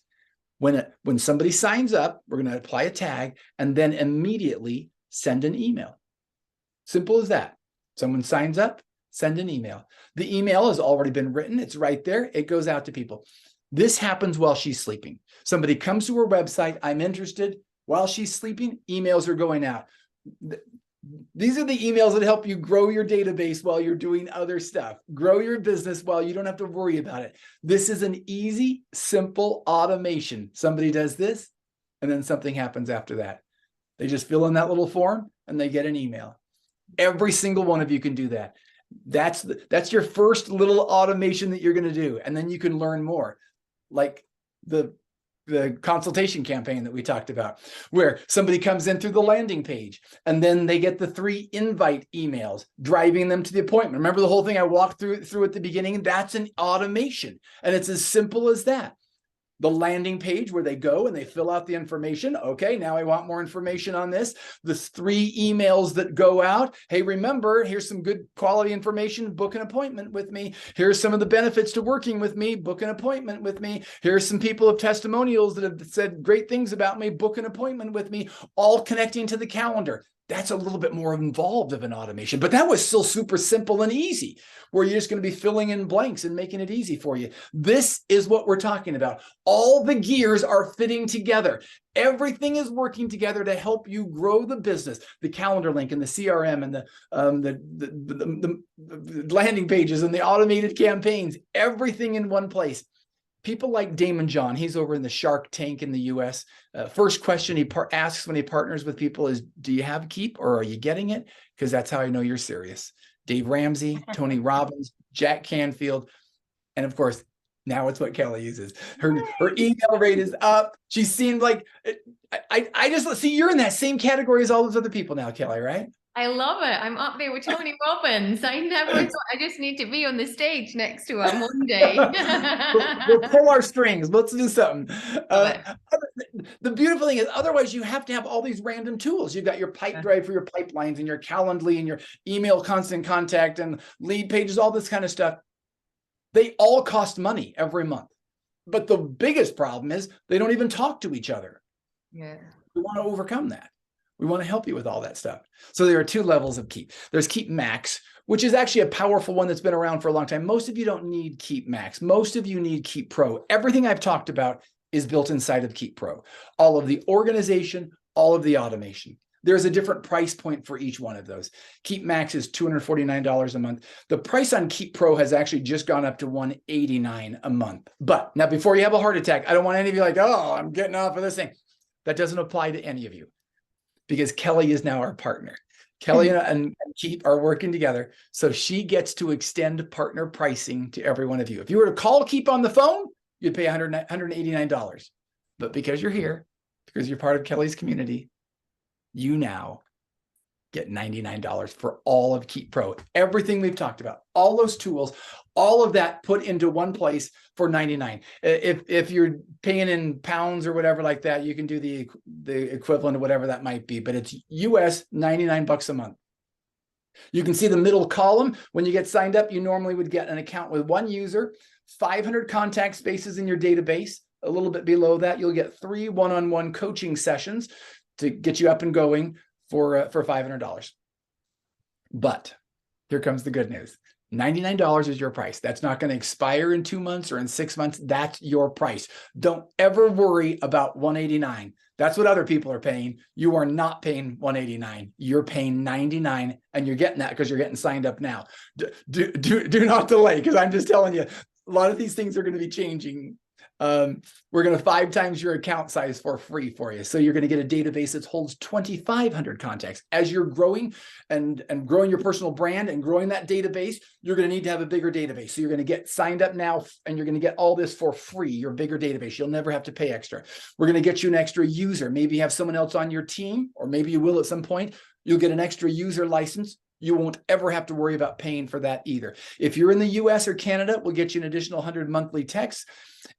When somebody signs up, we're going to apply a tag and then immediately send an email. Simple as that. Someone signs up, send an email. The email has already been written. It's right there. It goes out to people. This happens while she's sleeping. Somebody comes to her website, I'm interested. While she's sleeping, emails are going out. These are the emails that help you grow your database while you're doing other stuff. Grow your business while you don't have to worry about it. This is an easy, simple automation. Somebody does this, and then something happens after that. They just fill in that little form, and they get an email. Every single one of you can do that. That's your first little automation that you're going to do. And then you can learn more, like the consultation campaign that we talked about, where somebody comes in through the landing page and then they get the 3 invite emails driving them to the appointment. Remember the whole thing I walked through at the beginning? That's an automation. And it's as simple as that. The landing page where they go and they fill out the information. Okay, now I want more information on this. The 3 emails that go out. Hey, remember, here's some good quality information. Book an appointment with me. Here's some of the benefits to working with me. Book an appointment with me. Here's some people of testimonials that have said great things about me. Book an appointment with me. All connecting to the calendar. That's a little bit more involved of an automation, but that was still super simple and easy, where you're just going to be filling in blanks and making it easy for you. This is what we're talking about. All the gears are fitting together. Everything is working together to help you grow the business. The calendar link and the CRM and the landing pages and the automated campaigns, everything in one place. People like Damon John, he's over in the Shark Tank in the US. First question he asks when he partners with people is, do you have Keap or are you getting it? Because that's how I know you're serious. Dave Ramsey, Tony Robbins, Jack Canfield. And of course, now it's what Kelly uses. Her email rate is up. She seemed like, I just see you're in that same category as all those other people now, Kelly, right? I love it. I'm up there with Tony Robbins. I never thought I just need to be on the stage next to him one day. We'll pull our strings. Let's do something. The beautiful thing is, otherwise you have to have all these random tools. You've got your pipe drive for your pipelines and your Calendly and your email constant contact and lead pages, all this kind of stuff. They all cost money every month. But the biggest problem is they don't even talk to each other. Yeah. We want to overcome that. We want to help you with all that stuff. So there are 2 levels of Keap. There's Keap Max, which is actually a powerful one that's been around for a long time. Most of you don't need Keap Max. Most of you need Keap Pro. Everything I've talked about is built inside of Keap Pro. All of the organization, all of the automation. There's a different price point for each one of those. Keap Max is $249 a month. The price on Keap Pro has actually just gone up to $189 a month. But now, before you have a heart attack, I don't want any of you like, oh, I'm getting off of this thing. That doesn't apply to any of you, because Kelly is now our partner. Kelly and Keap are working together, so she gets to extend partner pricing to every one of you. If you were to call Keap on the phone, you'd pay $189. But because you're here, because you're part of Kelly's community, you now get $99 for all of Keap Pro. Everything we've talked about, all those tools, all of that put into one place for $99. If you're paying in pounds or whatever like that, you can do the equivalent of whatever that might be, but it's US 99 bucks a month. You can see the middle column. When you get signed up, you normally would get an account with one user, 500 contact spaces in your database. A little bit below that, you'll get 3 one-on-one coaching sessions to get you up and going for $500. But here comes the good news. $99 is your price. That's not going to expire in 2 months or in 6 months. That's your price. Don't ever worry about $189. That's what other people are paying. You are not paying $189. You're paying $99, and you're getting that because you're getting signed up now. Do not delay, because I'm just telling you, a lot of these things are going to be changing. We're going to 5 times your account size for free for you. So you're going to get a database that holds 2,500 contacts. As you're growing and growing your personal brand and growing that database, you're going to need to have a bigger database. So you're going to get signed up now, and you're going to get all this for free, your bigger database. You'll never have to pay extra. We're going to get you an extra user. Maybe you have someone else on your team, or maybe you will at some point. You'll get an extra user license. You won't ever have to worry about paying for that either. If you're in the US or Canada, we'll get you an additional 100 monthly texts.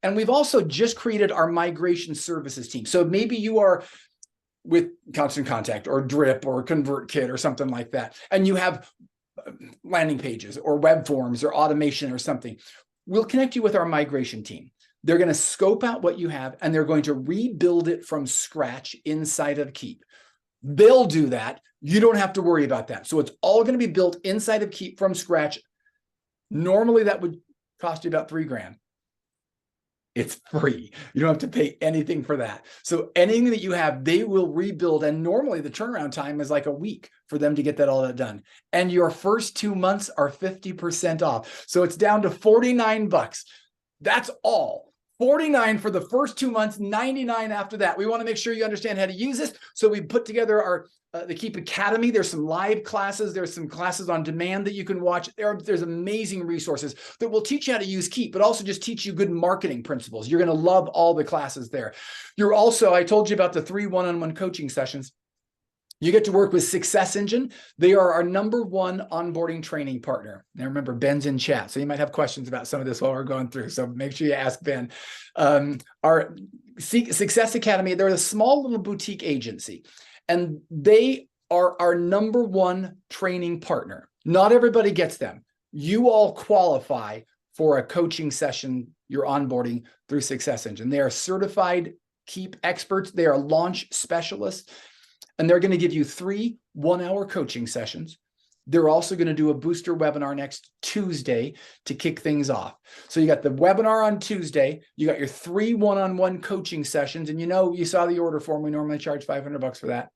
And we've also just created our migration services team. So maybe you are with Constant Contact or Drip or ConvertKit or something like that, and you have landing pages or web forms or automation or something. We'll connect you with our migration team. They're going to scope out what you have, and they're going to rebuild it from scratch inside of Keap. They'll do that. You don't have to worry about that. So it's all going to be built inside of Keap from scratch. Normally that would cost you about $3,000. It's free. You don't have to pay anything for that. So anything that you have, they will rebuild. And normally the turnaround time is like a week for them to get that all that done. And your first 2 months are 50% off. So it's down to 49 bucks. That's all. 49 for the first 2 months, 99 after that. We want to make sure you understand how to use this. So we put together our the Keap Academy. There's some live classes. There's some classes on demand that you can watch. There's amazing resources that will teach you how to use Keap, but also just teach you good marketing principles. You're going to love all the classes there. You're also, I told you about the 3 one-on-one coaching sessions. You get to work with Success Engine. They are our #1 onboarding training partner. Now remember, Ben's in chat, so you might have questions about some of this while we're going through. So make sure you ask Ben. Our Success Academy, they're a small little boutique agency, and they are our #1 training partner. Not everybody gets them. You all qualify for a coaching session, your onboarding through Success Engine. They are certified Keap experts. They are launch specialists. And they're going to give you 3 one-hour coaching sessions. They're also going to do a booster webinar next Tuesday to kick things off. So you got the webinar on Tuesday. You got your 3 one-on-one coaching sessions. And you saw the order form. We normally charge $500 for that.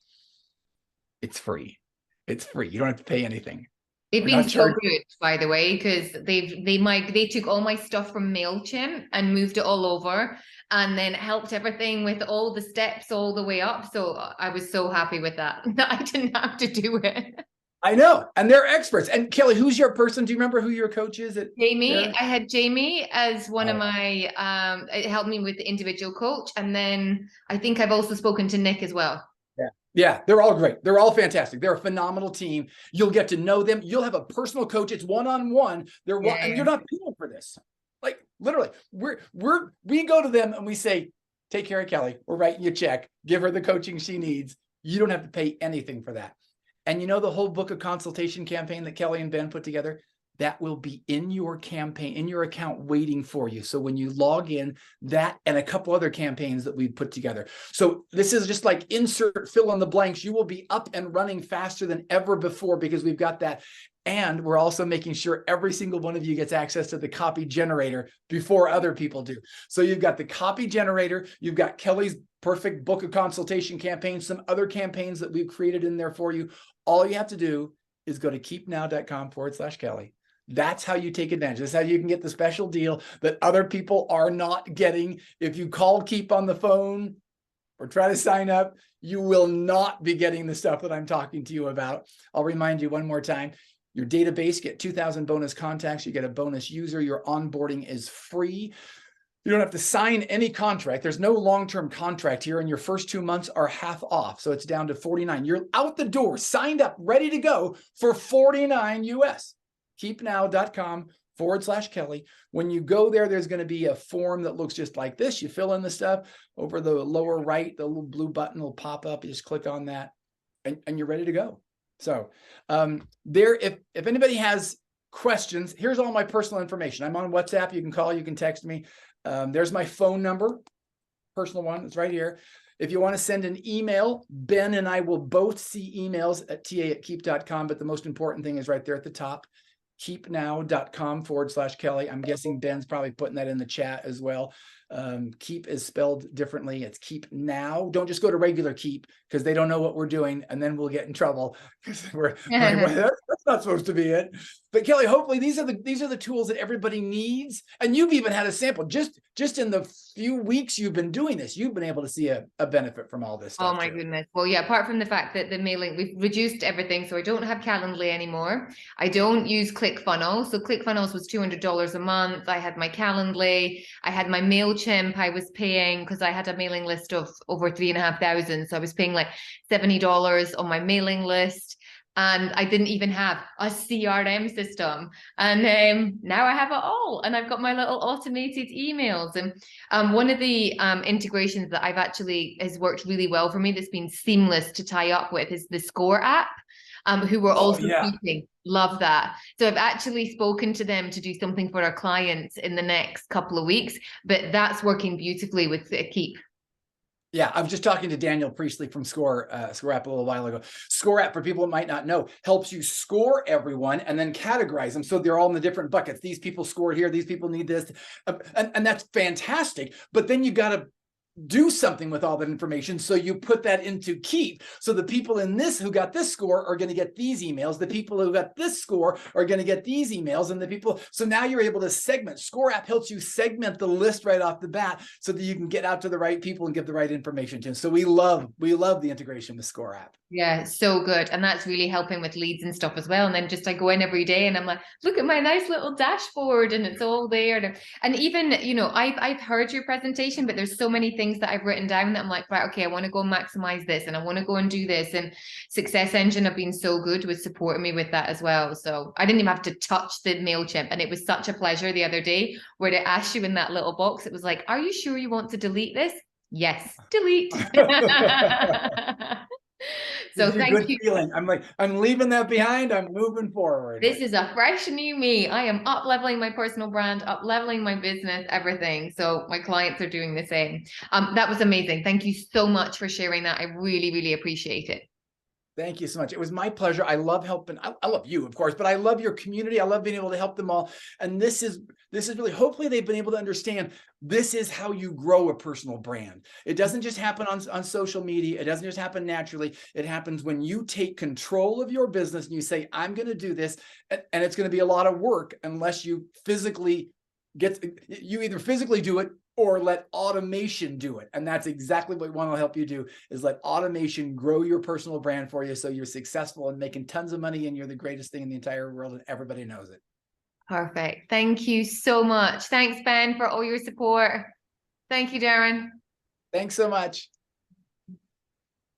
It's free. It's free. You don't have to pay anything. They've been so good, by the way, because they took all my stuff from MailChimp and moved it all over, and then helped everything with all the steps all the way up. So I was so happy with that I didn't have to do it. I know, and they're experts. And Kelly, who's your person? Do you remember who your coach is? Jamie. I had Jamie as one of my. It helped me with the individual coach, and then I think I've also spoken to Nick as well. Yeah, they're all great. They're all fantastic. They're a phenomenal team. You'll get to know them. You'll have a personal coach. It's one-on-one. And you're not paying for this. Like literally, we go to them and we say, take care of Kelly. We're writing you a check. Give her the coaching she needs. You don't have to pay anything for that. And the whole book of consultation campaign that Kelly and Ben put together, that will be in your campaign, in your account waiting for you. So when you log in, that and a couple other campaigns that we put together. So this is just like insert fill in the blanks. You will be up and running faster than ever before because we've got that. And we're also making sure every single one of you gets access to the copy generator before other people do. So you've got the copy generator, you've got Kelly's perfect book of consultation campaign, some other campaigns that we've created in there for you. All you have to do is go to keapnow.com/Kelly. That's how you take advantage. That's how you can get the special deal that other people are not getting. If you call Keap on the phone or try to sign up, you will not be getting the stuff that I'm talking to you about. I'll remind you one more time. Your database, get 2,000 bonus contacts. You get a bonus user. Your onboarding is free. You don't have to sign any contract. There's no long-term contract here, and your first 2 months are half off. So it's down to $49. You're out the door, signed up, ready to go for $49 US. Keapnow.com/Kelly. When you go there, there's going to be a form that looks just like this. You fill in the stuff. Over the lower right, the little blue button will pop up. You just click on that, and you're ready to go. So if anybody has questions, here's all my personal information. I'm on WhatsApp. You can call, you can text me. There's my phone number, personal one. It's right here. If you want to send an email, Ben and I will both see emails at ta@keap.com. But the most important thing is right there at the top, keapnow.com/Kelly. I'm guessing Ben's probably putting that in the chat as well. Keap is spelled differently. It's Keap Now. Don't just go to regular Keap, because they don't know what we're doing, and then we'll get in trouble because we're like, well, that's not supposed to be it. But Kelly, hopefully these are the tools that everybody needs. And you've even had a sample just in the few weeks you've been doing this. You've been able to see a benefit from all this stuff. Oh my goodness. Well, yeah, apart from the fact that the mailing, we've reduced everything. So I don't have Calendly anymore. I don't use ClickFunnels. So ClickFunnels was $200 a month. I had my Calendly. I had my MailChimp. I was paying, because I had a mailing list of over 3,500. So I was paying like $70 on my mailing list. And I didn't even have a CRM system. And now I have it all. And I've got my little automated emails. And one of the integrations that has worked really well for me, that's been seamless to tie up with, is the Score app, who we're also speaking. Love that. So I've actually spoken to them to do something for our clients in the next couple of weeks. But that's working beautifully with Keap. Yeah, I was just talking to Daniel Priestley from Score App a little while ago. Score App, for people that might not know, helps you score everyone and then categorize them so they're all in the different buckets. These people scored here, these people need this, and that's fantastic. But then you got to do something with all that information. So you put that into Keap. So the people in this who got this score are going to get these emails. The people who got this score are going to get these emails. And the people, so now you're able to segment. Score App helps you segment the list right off the bat so that you can get out to the right people and give the right information to them. So we love the integration with Score App. Yeah, so good. And that's really helping with leads and stuff as well. And then just I go in every day and I'm like, look at my nice little dashboard, and it's all there. And even, I've heard your presentation, but there's so many things that I've written down that I'm like, right, okay, I want to go maximize this, and I want to go and do this. And Success Engine have been so good with supporting me with that as well. So I didn't even have to touch the MailChimp. And it was such a pleasure the other day where they asked you in that little box, it was like, are you sure you want to delete this? Yes, delete. So thank you. Feeling. I'm like, I'm leaving that behind. I'm moving forward. This is a fresh new me. I am up leveling my personal brand, up leveling my business, everything. So my clients are doing the same. That was amazing. Thank you so much for sharing that. I really, really appreciate it. Thank you so much. It was my pleasure. I love helping. I love you, of course, but I love your community. I love being able to help them all. And this is really, hopefully they've been able to understand this is how you grow a personal brand. It doesn't just happen on social media. It doesn't just happen naturally. It happens when you take control of your business and you say, I'm going to do this. And it's going to be a lot of work unless you either physically do it or let automation do it. And that's exactly what we want to help you do, is let automation grow your personal brand for you so you're successful and making tons of money and you're the greatest thing in the entire world and everybody knows it. Perfect. Thank you so much. Thanks, Ben, for all your support. Thank you, Darin. Thanks so much.